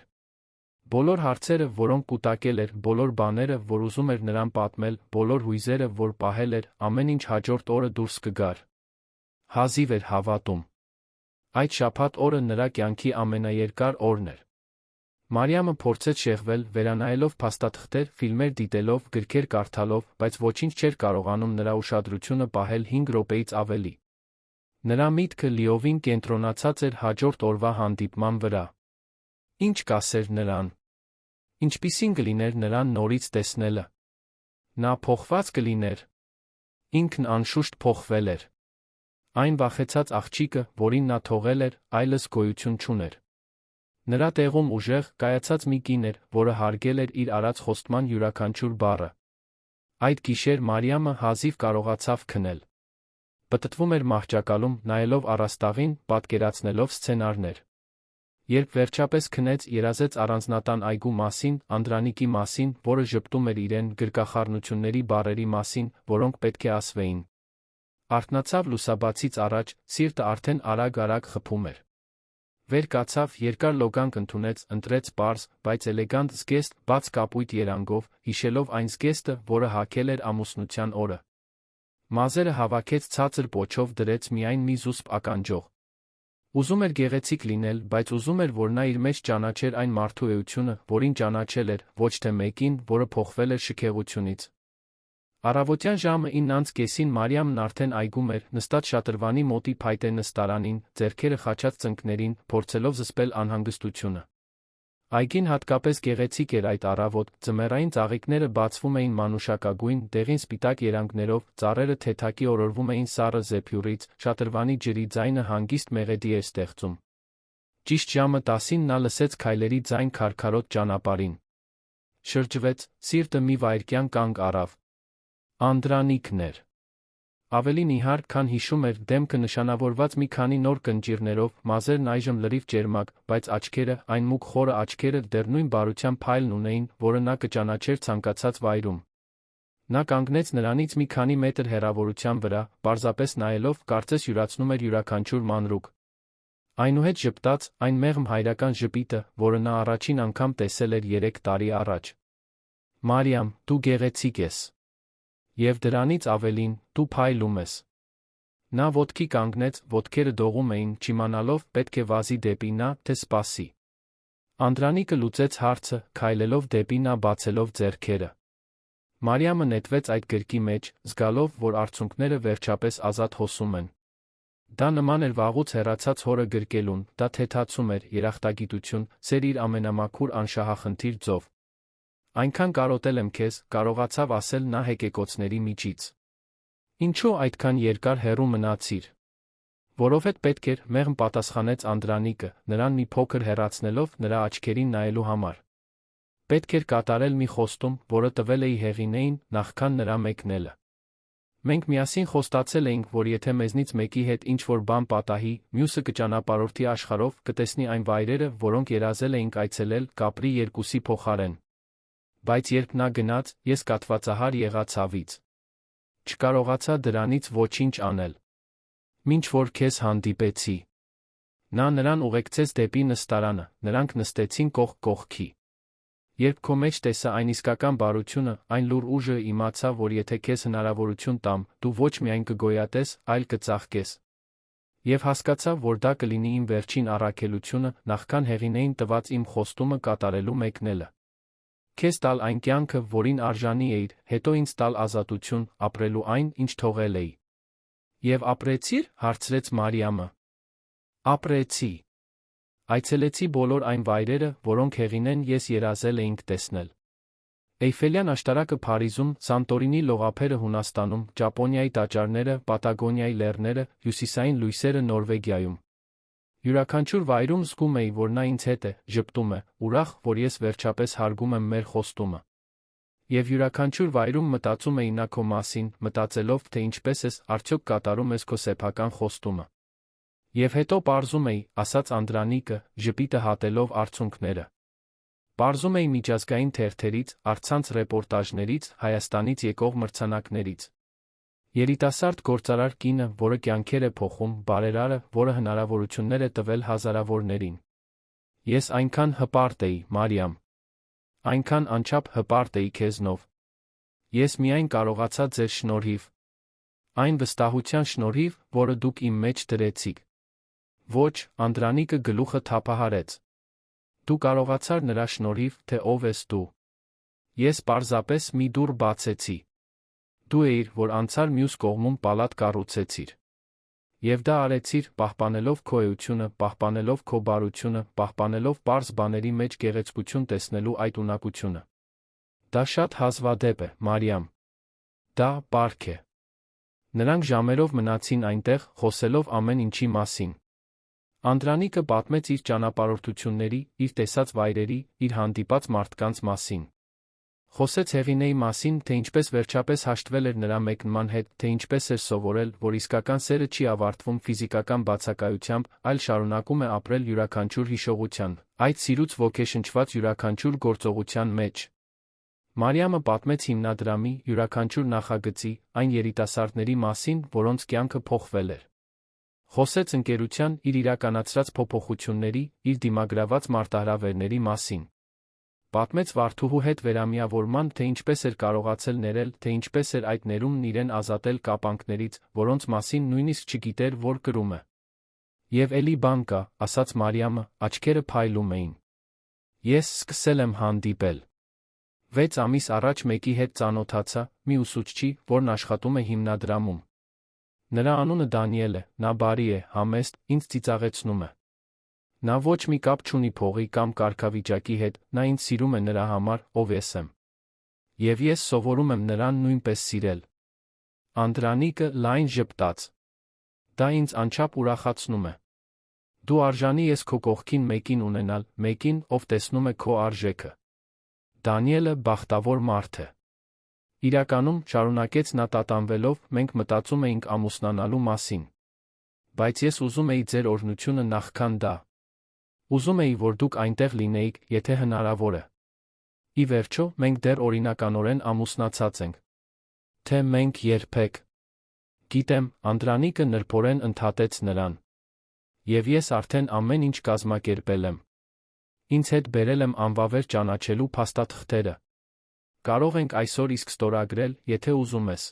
Բոլոր հարցերը, որոնք կուտակել էր, բոլոր բաները, որ ուզում էր նրան պատմել, բոլոր հույզերը, որ պահել էր, ամեն ինչ հաջորդ օրը դուրս կգար։ Հազիվ էր հավատում։ Այդ շաբաթ օրը նրա կյանքի ամենաերկար օրն էր։ Մարիամը փորձեց շեղվել, վերանայելով փաստաթղթեր, ֆիլմեր դիտելով, գրքեր կարդալով, բայց ոչինչ չէր կարողանում նրա ուշադրությունը պահել 5 րոպեից ավելի։ Նրա միտքը լիովին կենտրոնացած էր հաջորդ օրվա հանդիպման վրա։ Ինչ կասեր նրան։ Ինչպիսին կլիներ նրան նորից տեսնելը։ Նա փոխված կլիներ։ Ինքն անշուշտ փոխվել էր։ Այն վախեցած աղջիկը, որին նա թողել էր, այլս գոյություն չուներ։ Նրա տեղում ուժեղ, կայացած մի կին էր, որը հարգել էր իր արած խոստման յուրաքանչյուր բառը։ Այդ գիշեր Մարիամը հազիվ կարողացավ քնել։ Պտտվում էր մահճակալում, նայելով առաստաղին, պատկերացնելով սցենարներ։ Երբ վերջապես քնեց, երազեց առանձնատան այգու մասին, Անդրանիկի մասին, որը ժպտում էր իրեն, գրկախառնությունների բառերի մասին, որոնք պետք է ասվեին։ Արթնացավ լուսաբացից առաջ, սիրտը արդեն արագ-արագ խփում էր։ Վեր կացավ, երկար լոգանք ընդունեց, ընտրեց պարզ, բայց էլեգանտ զգեստ, բաց կապույտ երանգով, հիշելով այն զգեստը, որը հագել էր ամուսնության օրը։ Մազերը հավաքեց ցածր պոչով, դրեց միայն մի զուսպ ականջող։ Ուզում էր գեղեցիկ լինել, բայց ուզում էր, որ նա իր մեջ ճանաչեր այն մարդու էությունը, որին ճանաչել էր, ոչ թե մեկին, որը փոխվել էր շքեղությունից։ Առավոտյան ժամը 9:30-ին Մարիամն արդեն այգում էր, նստած շատրվանի մոտի փայտե նստարանին, ձեռքերը խաչած ծնկներին, փորձելով զսպել անհանգստությունը։ Այգին հատկապես գեղեցիկ էր այդ առավոտ, ձմեռային ծաղիկները բացվում էին մանուշակագույն, դեղին սպիտակ երանգներով, ծառերը թեթակի օրորվում էին սառը զեփյուռից, շատրվանի ջրի ձայնը հանգիստ մեղեդի էր ստեղծում։ Ճիշտ ժամը 10-ին նա լսեց քայլերի ձայն քարքարոտ ճանապարհին։ Շրջվեց, սիրտը մի վայրկյան կանգ առավ։ Անդրանիկն էր։ Ավելի նիհար, քան հիշում էր, դեմքը նշանավորված մի քանի նոր կնճիռներով, մազերն այժմ լրիվ ճերմակ, բայց աչքերը, այն մուգ խորը աչքերը դեռ նույն բարության փայլն ունեին, որը նա կճանաչեր ցանկացած վայրում։ Նա կանգնեց նրանից մի քանի մետր հեռավորության վրա, պարզապես նայելով, կարծես յուրացնում էր յուրաքանչյուր մանրուք։ Այնուհետ ժպտաց, այն մեղմ հայրական ժպիտը, որը նա առաջին անգամ տեսել էր 3 տարի առաջ։ Մարիամ, դու գեղեցիկ ես։ Եվ դրանից ավելին, դու փայլում ես։ Նա ոտքի կանգնեց, ոտքերը դողում էին, չիմանալով, պետք է վազի դեպի նա, թե սպասի։ Անդրանիկը լուծեց հարցը, քայլելով դեպի նա, բացելով ձեռքերը։ Մարիամը նետվեց այդ գրկի մեջ, զգալով, որ արցունքները վերջապես ազատ հոսում են։ Դա նման էր վաղուց հեռացած հորը գրկելուն, դա թեթացում էր, երախտագիտություն, սեր իր ամենամաքուր անշահախնդիր ձով։ Այնքան կարոտել եմ քեզ, կարողացավ ասել նա հեկեկոցների միջից։ Ինչու այդքան երկար հեռու մնացիր։ Որովհետև պետք էր, մեղմ պատասխանեց Անդրանիկը, նրան մի փոքր հեռացնելով, նրա աչքերին նայելու համար։ Պետք էր կատարել մի խոստում, որը տվել էի Հեղինեին, նախքան նրա մեկնելը։ Մենք միասին խոստացել էինք, որ եթե մեզնից մեկի հետ ինչ-որ բան պատահի, մյուսը կճանապարհորդի աշխարհով, կտեսնի այն վայրերը, որոնք երազել էինք այցելել, կապրի երկուսի փոխարեն։ Բայց երբ նա գնաց, ես կաթվածահար եղա ցավից։ Չկարողացա դրանից ոչինչ անել։ Մինչ որ քեզ հանդիպեցի։ Նա նրան ուղեկցեց դեպի նստարանը, նրանք նստեցին կողք կողքի։ Երբ քո մեջ տեսա այն իսկական բարությունը, այն լուր ուժը, իմացա, որ եթե քեզ հնարավորություն տամ, դու ոչ միայն կգոյատես, այլ կծաղկես։ Եվ հասկացա, որ դա կլինի իմ վերջին առաքելությունը, նախքան Հեղինեին տված իմ խոստումը կատարելու մեկնելը։ Քեզ տալ այն կյանքը, որին արժանի էիր, հետո ինձ տալ ազատություն, ապրելու այն, ինչ թողել էի։ Եվ ապրեցի՞ր, հարցրեց Մարիամը։ Ապրեցի։ Այցելեցի բոլոր այն վայրերը, որոնք Հեղինեն ես երազել էինք տեսնել։ Էյֆելյան աշտարակը Փարիզում, Սանտորինի լողափերը Հունաստանում, Ճապոնիայի տաճարները, Պատագոնիայի լեռները, հյուսիսային լույսերը Նորվեգիայում։ Յուրաքանչյուր վայրում զգում էի, որ նա ինձ հետ է, ժպտում է, ուրախ, որ ես վերջապես հարգում եմ մեր խոստումը։ Եվ յուրաքանչյուր վայրում մտածում էի նա քո մասին, մտածելով, թե ինչպես ես, արդյոք կատարում ես քո սեփական խոստումը։ Եվ հետո պարզում էի, ասաց Անդրանիկը, ժպիտը հատելով արցունքները։ Պարզում էի միջազգային թերթերից, առցանց ռեպորտաժներից, Հայաստանից եկող մրցանակներից։ Երիտասարդ գործարար կինը, որը կյանքեր է փոխում, բարերարը, որը հնարավորություններ է տվել հազարավորներին։ Ես այնքան հպարտ էի, Մարիամ։ Այնքան անչափ հպարտ էի քեզնով։ Ես միայն կարողացա ձեր շնորհիվ։ Այն վստահության շնորհիվ, որը դուք իմ մեջ դրեցիք։ Ոչ, Անդրանիկը գլուխը թափահարեց։ Դու կարողացար նրա շնորհիվ, թե ով ես դու։ Ես պարզապես մի դուռ բացեցի։ Դու էիր, որ անցար մյուս կողմում պալատ կառուցեցիր։ Եվ դա արեցիր, պահպանելով քո էությունը, պահպանելով քո բարությունը, պահպանելով պարզ բաների մեջ գեղեցկություն տեսնելու այդ ունակությունը։ Դա շատ հազվադեպ է, Մարիամ։ Դա պարկ է։ Նրանք ժամերով մնացին այնտեղ, խոսելով ամեն ինչի մասին։ Անդրանիկը պատմեց իր ճանապարհորդությունների, իր տեսած վայրերի, իր հանդիպած մարդկանց մասին։ Խոսեց Հեղինեի մասին, թե ինչպես վերջապես հաշտվել էր նրա մեկնման հետ, թե ինչպես էր սովորել, որ իսկական սերը չի ավարտվում ֆիզիկական բացակայությամբ, այլ շարունակում է ապրել յուրաքանչյուր հիշողության, այդ սիրուց ոգեշնչված յուրաքանչյուր գործողության մեջ։ Մարիամը պատմեց հիմնադրամի յուրաքանչյուր նախագծի այն երիտասարդների մասին, որոնց կյանքը փոխվել էր։ Խոսեց ընկերության իր իրականացրած փոփոխությունների, իր դիմագրաված մարտահրավերների մասին։ Պատմեց Վարդուհու հետ վերամիավորման, թե ինչպես էր կարողացել ներել, թե ինչպես էր այդ ներումն իրեն ազատել կապանքներից, որոնց մասին նույնիսկ չգիտեր, որ կրում է։ Եվ էլի բան կա, ասաց Մարիամը, աչքերը փայլում էին։ Ես սկսել եմ հանդիպել։ 6 ամիս առաջ մեկի հետ ծանոթացա, մի ուսուցչի, որն աշխատում է հիմնադրամում։ Նրա անունը Դանիել է, նա բարի է, համեստ, ինձ ծիծաղեցնում է։ Նա ոչ մի կապ չունի փողի կամ կարգավիճակի հետ, նա ինձ սիրում է նրա համար, ով ես եմ։ Եվ ես սովորում եմ նրան նույնպես սիրել։ Անդրանիկը լայն ժպտաց։ Դա ինձ անչափ ուրախացնում է։ Դու արժանի ես քո կողքին մեկին ունենալ, մեկին, ով տեսնում է քո արժեքը։ Դանիելը բախտավոր մարդ է։ Իրականում, շարունակեց նա տատանվելով, մենք մտածում էինք ամուսնանալու մասին։ Բայց ես ուզում էի ձեր օրհնությունը նախքան դա։ Ուզում էի, որ դուք այնտեղ լինեիք, եթե հնարավոր է։ Ի վերջո, մենք դեռ օրինականորեն ամուսնացած ենք։ Թե մենք երբեք։ Գիտեմ, Անդրանիկը նրբորեն ընդհատեց նրան։ Եվ ես արդեն ամեն ինչ կազմակերպել եմ։ Ինձ հետ բերել եմ անվավեր ճանաչելու փաստաթղթերը։ Կարող ենք այսօր իսկ ստորագրել, եթե ուզում ես։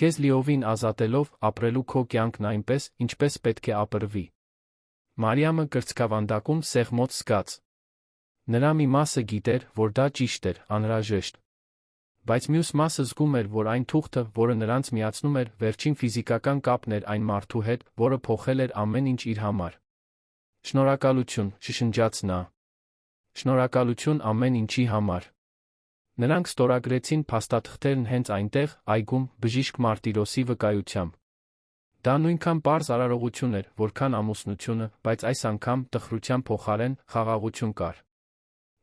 Քեզ լիովին ազատելով, ապրելու քո կյանքն այնպես, ինչպես պետք է ապրվի։ Մարիամը կրծքավանդակում սեղմոց զգաց։ Նրա մի մասը գիտեր, որ դա ճիշտ էր, անհրաժեշտ։ Բայց մյուս մասը զգում էր, որ այն թուղթը, որը նրանց միացնում էր, վերջին ֆիզիկական կապն էր այն մարդու հետ, որը փոխել էր ամեն ինչ իր համար։ Շնորհակալություն, շշնջաց նա։ Շնորհակալություն ամեն ինչի համար։ Նրանք ստորագրեցին փաստաթղթերն հենց այնտեղ, այգում, բժիշկ Մարտիրոսի վկայությամբ։ Դա նույնքան պարզ արարողություն էր, որքան ամուսնությունը, բայց այս անգամ, տխրության փոխարեն, խաղաղություն կար։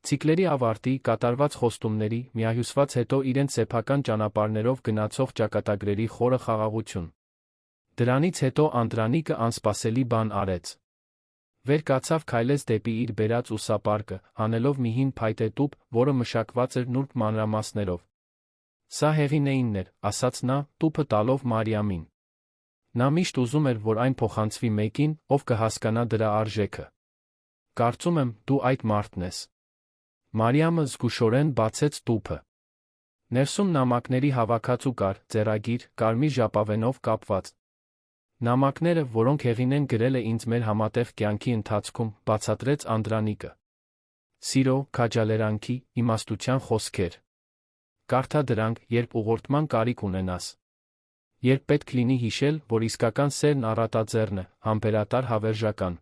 Ցիկլերի ավարտի, կատարված խոստումների, միահյուսված հետո իրենց սեփական ճանապարհներով գնացող ճակատագրերի խորը խաղաղություն։ Դրանից հետո Անդրանիկը անսպասելի բան արեց։ Վեր կացավ, քայլեց դեպի իր բերած ուսապարկը, հանելով մի հին փայտե տուփ, որը մշակված էր նուրբ մանրամասներով։ Սա հեղինեինն էր, ասաց նա, տուփը տալով Մարիամին։ Նա միշտ ուզում էր, որ այն փոխանցվի մեկին, ով կհասկանա դրա արժեքը։ Կարծում եմ, դու այդ մարդն ես։ Մարիամը զգուշորեն բացեց տուփը։ Ներսում նամակների հավաքածու կար, ձեռագիր, կարմիր ժապավենով կապված։ Նամակները, որոնք Հեղինեն գրել է ինձ մեր համատեղ կյանքի ընթացքում, բացատրեց Անդրանիկը։ Սիրո, քաջալերանքի, իմաստության խոսքեր։ Կարդա դրանք, երբ ուղղորդման կարիք ունենաս։ Երբ պետք լինի հիշել, որ իսկական սերն առատաձեռն է, համբերատար, հավերժական։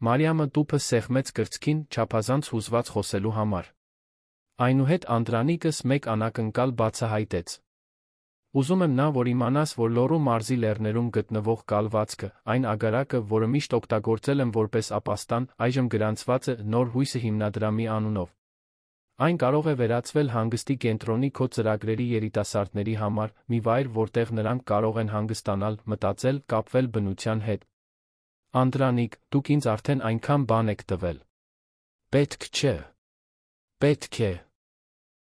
Մարիամը տուփը սեղմեց կրծքին, չափազանց հուզված խոսելու համար։ Այնուհետ Անդրանիկս մեկ անակնկալ բացահայտեց։ Ուզում եմ նա, որ իմանաս, որ Լոռու մարզի լեռներում գտնվող կալվածքը, այն ագարակը, որը միշտ օգտագործել եմ որպես ապաստան, այժմ գրանցված է Նոր հույսը հիմնադրամի անունով։ Այն կարող է վերածվել հանգստի կենտրոնի քո ծրագրերի երիտասարդների համար, մի վայր, որտեղ նրանք կարող են հանգստանալ, մտածել, կապվել բնության հետ։ Անդրանիկ, դուք ինձ արդեն այնքան բան եք տվել։ Պետք չէ։ Պետք է։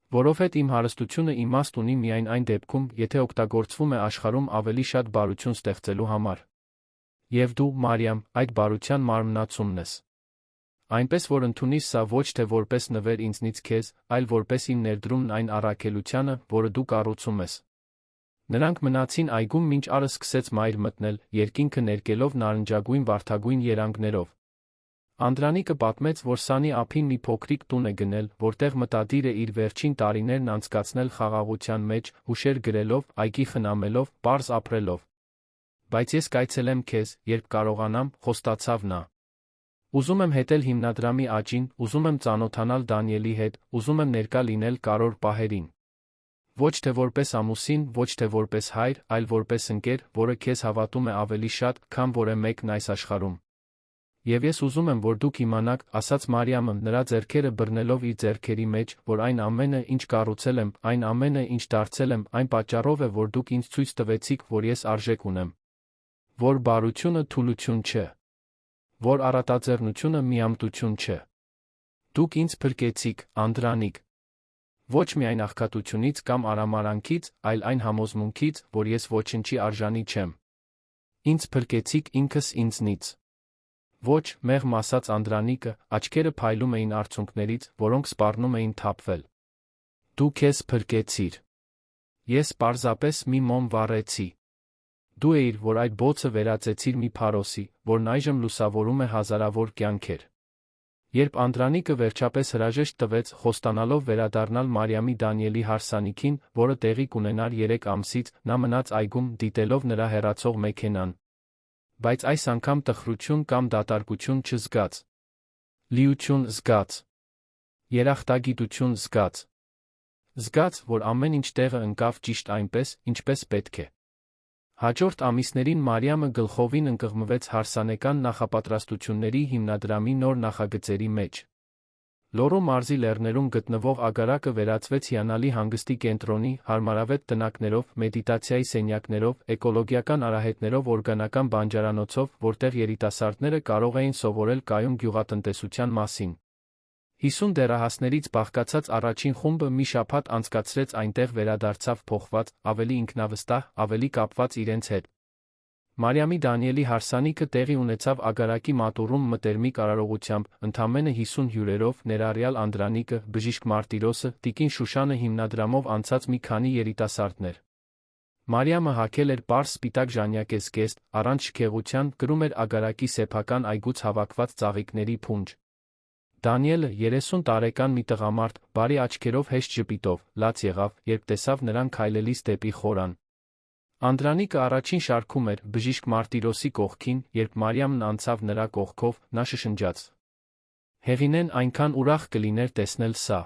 Որովհետև իմ հարստությունը իմաստ ունի միայն այն դեպքում, եթե օգտագործվում է աշխարհում ավելի շատ բարություն ստեղծելու համար։ Եվ դու, Մարիամ, այդ բարության մարմնացումն ես։ Այնպես որ ընդունիս սա ոչ թե որպես նվեր ինձնից քեզ, այլ որպես իմ ներդրումն այն առաքելությանը, որը դու կառուցում ես։ Նրանք մնացին այգում, մինչ արը սկսեց մայր մտնել, երկինքը ներկելով նարնջագույն վարդագույն երանգներով։ Անդրանիկը պատմեց, որ Սանի ափին մի փոքրիկ տուն է գնել, որտեղ մտադիր է իր վերջին տարիներն անցկացնել խաղաղության մեջ, հուշեր գրելով, այգի խնամելով, պարզ ապրելով։ Բայց ես կայցելեմ քեզ, երբ կարողանամ, խոստացավ նա։ Ուզում եմ հետել հիմնադրամի աճին, ուզում եմ ծանոթանալ Դանիելի հետ, ուզում եմ ներկա լինել կարևոր պահերին։ Ոչ թե որպես ամուսին, ոչ թե որպես հայր, այլ որպես ընկեր, որը քեզ հավատում է ավելի շատ, քան որը մեկն այս աշխարհում։ Եվ ես ուզում եմ, որ դուք իմանաք, ասաց Մարիամը, նրա ձեռքերը բռնելով իր ձեռքերի մեջ, որ այն ամենը, ինչ կառուցել եմ, այն ամենը, ինչ դարձել եմ, այն պատճառով է, որ դուք ինձ ցույց տվեցիք, որ ես արժեք ունեմ։ Որ բարությունը թուլություն չէ։ Որ առատաձեռնությունը միամտություն չէ։ Դուք ինձ փրկեցիք, Անդրանիկ։ Ոչ միայն աղքատությունից կամ արամարանքից, այլ այն համոզմունքից, որ ես ոչնչի արժանի չեմ։ Ինձ փրկեցիք ինքս ինձնից։ Ոչ, մեղմ ասաց Անդրանիկը, աչքերը փայլում էին արցունքներից, որոնք սպառնում էին թափվել։ Դու քեզ փրկեցիր։ Ես պարզապես մի մոմ վառեցի։ Դու էիր, որ այդ բոցը վերածեցիր մի փարոսի, որն այժմ լուսավորում է հազարավոր կյանքեր։ Երբ Անդրանիկը վերջապես հրաժեշտ տվեց, խոստանալով վերադառնալ Մարիամի Դանիելի հարսանիքին, որը տեղի կունենար 3 ամսից, նա մնաց այգում, դիտելով նրա հեռացող մեքենան։ Բայց այս անգամ տխրություն կամ դատարկություն չզգաց։ Լիություն զգաց։ Երախտագիտություն զգաց։ Զգաց, որ ամեն ինչ տեղը ընկավ ճիշտ այնպես, ինչպես պետք է։ Հաջորդ ամիսներին Մարիամը գլխովին ընկղմվեց հարսանեկան նախապատրաստությունների հիմնադրամի նոր նախագծերի մեջ։ Լոռու մարզի լեռներում գտնվող ագարակը վերածվեց հիանալի հանգստի կենտրոնի, հարմարավետ տնակներով, մեդիտացիայի սենյակներով, էկոլոգիական արահետներով, օրգանական բանջարանոցով, որտեղ երիտասարդները կարող էին սովորել կայուն գյուղատնտեսության մասին։ 50 դեռահասներից բաղկացած առաջին խումբը մի շաբաթ անցկացրեց այնտեղ վերադարձավ փոխված, ավելի ինքնավստահ, ավելի կապված իրենց հետ։ Մարիամի Դանիելի հարսանիքը տեղի ունեցավ ագարակի մատուռում մտերմիկ արարողությամբ, ընդամենը 50 հյուրերով, ներառյալ Անդրանիկը, բժիշկ Մարտիրոսը, տիկին Շուշանը հիմնադրամով անցած մի քանի երիտասարդներ։ Մարիամը հագել էր պարզ սպիտակ ժանյակեսկեստ, առանց շքեղության, կրում էր ագարակի սեփական այգուց հավաքված ծաղիկների փունջ։ Դանիելը, 30 տարեկան մի տղամարդ, բարի աչքերով հեշտ ժպիտով, լաց եղավ, երբ տեսավ նրան քայլելիս դեպի խորան։ Անդրանիկը առաջին շարքում էր, բժիշկ Մարտիրոսի կողքին, երբ Մարիամն անցավ նրա կողքով, նա շշնջաց. Հեղինեն այնքան ուրախ կլիներ տեսնել սա։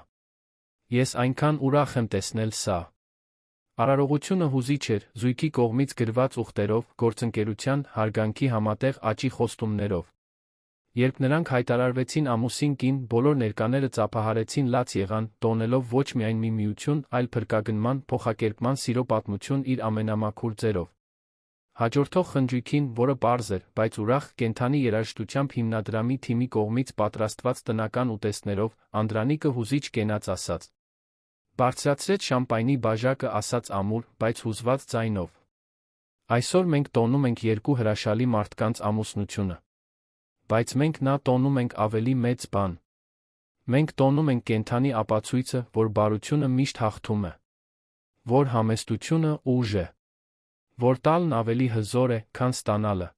Ես այնքան ուրախ եմ տեսնել սա։ Արարողությունը հուզիչ էր, զույգի կողմից գրված ուղտերով, գործընկերության, հարգանքի համատեղ աճի խոստումներով։ Երբ նրանք հայտարարվեցին ամուսին կին, բոլոր ներկաները ծափահարեցին լաց եղան, տոնելով ոչ միայն մի միություն, այլ փրկագնման, փոխակերպման սիրո պատմություն իր ամենամաքուր ձեռով։ Հաջորդող խնջույքին, որը պարզ էր, բայց ուրախ, կենդանի երաժշտությամբ հիմնադրամի թիմի կողմից պատրաստված տնական ուտեստներով, Անդրանիկը հուզիչ կենաց ասաց. Բարձրացրեց շամպայնի բաժակը, ասաց ամուր, բայց հուզված ձայնով. Այսօր մենք տոնում ենք երկու հրաշալի մարդկանց ամուսնությունը։ Բայց մենք նա տոնում ենք ավելի մեծ բան։ Մենք տոնում ենք կենդանի ապացույցը, որ բարությունը միշտ հաղթում է։ Որ համեստությունը ուժ է։ Որ տալն ավելի հզոր է, քան ստանալը։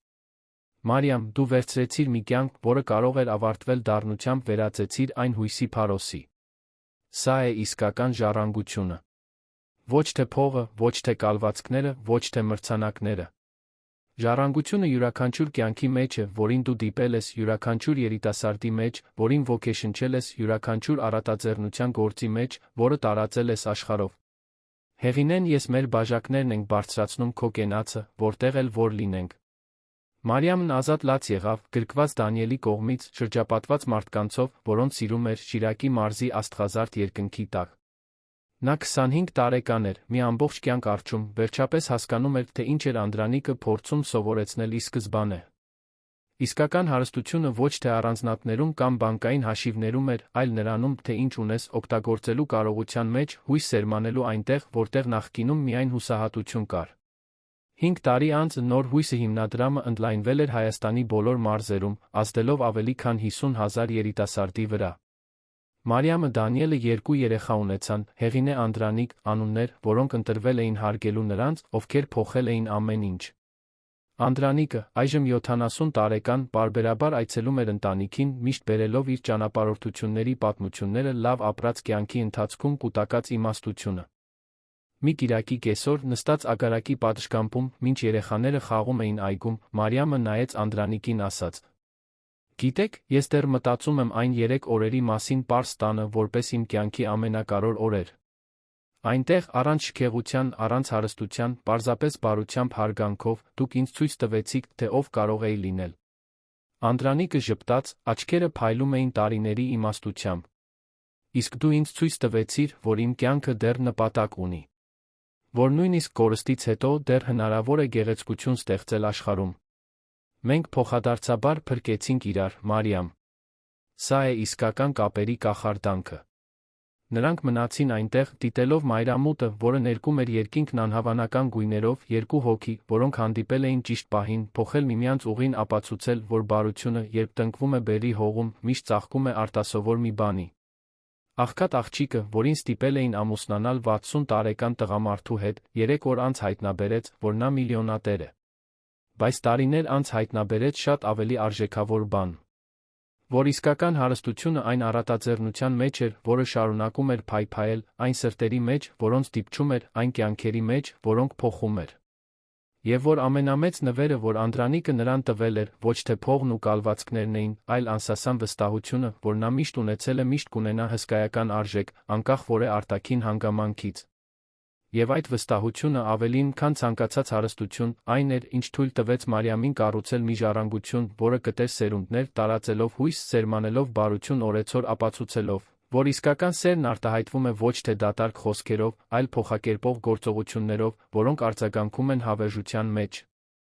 Մարիամ, դու վերցրեցիր մի կյանք, որը կարող էր ավարտվել դառնությամբ, վերածեցիր այն հույսի փարոսի։ Սա է իսկական ժառանգությունը։ Ոչ թե փողը, ոչ թե կալվածքները, ոչ թե մրցանակները։ Ժառանգությունը յուրաքանչյուր կյանքի մեջ է, որին դու դիպել ես, յուրաքանչյուր երիտասարդի մեջ, որին ոգեշնչել ես, յուրաքանչյուր առատաձեռնության գործի մեջ, որը տարածել ես աշխարհով։ Հեղինեն, ես մեր բաժակներն ենք բարձրացնում քո կենացը, որտեղ էլ որ լինենք։ Մարիամն ազատ լաց եղավ, գրկված Դանիելի կողմից, շրջապատված մարդկանցով, որոնց սիրում էր, Շիրակի մարզի աստղազարդ երկնքի տակ։ Նա 25 տարեկան էր, մի ամբողջ կյանք առջում, վերջապես հասկանում էր, թե ինչ էր Անդրանիկը փորձում սովորեցնել ի սկզբանե։ Իսկական հարստությունը ոչ թե առանձնատներում կամ բանկային հաշիվներում էր, այլ նրանում, թե ինչ ունես, օգտագործելու կարողության մեջ, հույս սերմանելու այնտեղ, որտեղ նախկինում միայն հուսահատություն կար։ 5 տարի անց նոր հույսը հիմնադրամը ընդլայնվել էր Հայաստանի բոլոր մարզերում, ազդելով ավելի քան 50,000 երիտասարդի վրա։ Մարիամը Դանիելը 2 երեխա ունեցան, Հեղինե Անդրանիկ, անուններ, որոնք ընտրվել էին հարգելու նրանց, ովքեր փոխել էին ամեն ինչ։ Անդրանիկը, այժմ 70 տարեկան, պարբերաբար այցելում էր ընտանիքին, միշտ բերելով իր ճանապարհորդությունների պատմությունները, լավ ապրած կյանքի ընթացքում կուտակած իմաստությունը։ Մի կիրակի կեսօր, նստած ագարակի պատշգամբում, մինչ երեխաները խաղում էին այգում, Մարիամը նայեց Անդրանիկին, ասաց. Գիտեք, ես դեռ մտածում եմ այն 3 օրերի մասին պարզ տանը, որպես իմ կյանքի ամենակարևոր օրեր։ Այնտեղ, առանց շքեղության, առանց հարստության, պարզապես բարությամբ հարգանքով, դուք ինձ ցույց տվեցիք, թե ով կարող էի լինել։ Անդրանիկը ժպտաց, աչքերը փայլում էին տարիների իմաստությամբ։ Իսկ դու ինձ ցույց տվեցիր, որ իմ կյանքը դեռ նպատակ ունի։ Որ նույնիսկ կորստից հետո դեռ հնարավոր է գեղեցկություն ստեղծել աշխարհում։ Մենք փոխադարձաբար փրկեցինք իրար, Մարիամ։ Սա է իսկական կապերի կախարդանքը։ Նրանք մնացին այնտեղ, դիտելով մայրամուտը, որը ներկում էր երկինքն անհավանական գույներով, երկու հոգի, որոնք հանդիպել էին ճիշտ պահին, փոխել միմյանց ուղին, ապացուցել, որ բարությունը, երբ տնկվում է բերրի հողում, միշտ ծաղկում է արտասովոր մի բանի։ Աղքատ աղջիկը, որին ստիպել էին ամուսնանալ 60 տարեկան տղամարդու հետ, 3 օր անց հայտնաբերեց, որ նա միլիոնատեր է։ Բայց տարիներ անց հայտնաբերեց շատ ավելի արժեքավոր բան, որ իսկական հարստությունը այն առատաձեռնության մեջ էր, որը շարունակում էր փայփայել, այն սրտերի մեջ, որոնց դիպչում էր, այն կյանքերի մեջ, որոնք փոխում էր։ Եվ որ ամենամեծ նվերը, որ Անդրանիկը նրան տվել էր, ոչ թե փողն ու կալվածքներն էին, այլ անսասան վստահությունը, որ նա միշտ ունեցել է, միշտ կունենա հսկայական արժեք, անկախ որ է արտաքին հանգամանքից։ Եվ այդ վստահությունը ավելին, քան ցանկացած հարստություն, այն էր, ինչ թույլ տվեց Մարիամին կառուցել մի ժառանգություն, որը կտեր սերունդներ, տարածելով հույս, սերմանելով բարություն օրեցօր ապացուցելով, որ իսկական սերն արտահայտվում է ոչ թե դատարկ խոսքերով, այլ փոխակերպող գործողություններով, որոնք արձագանքում են հավերժության մեջ։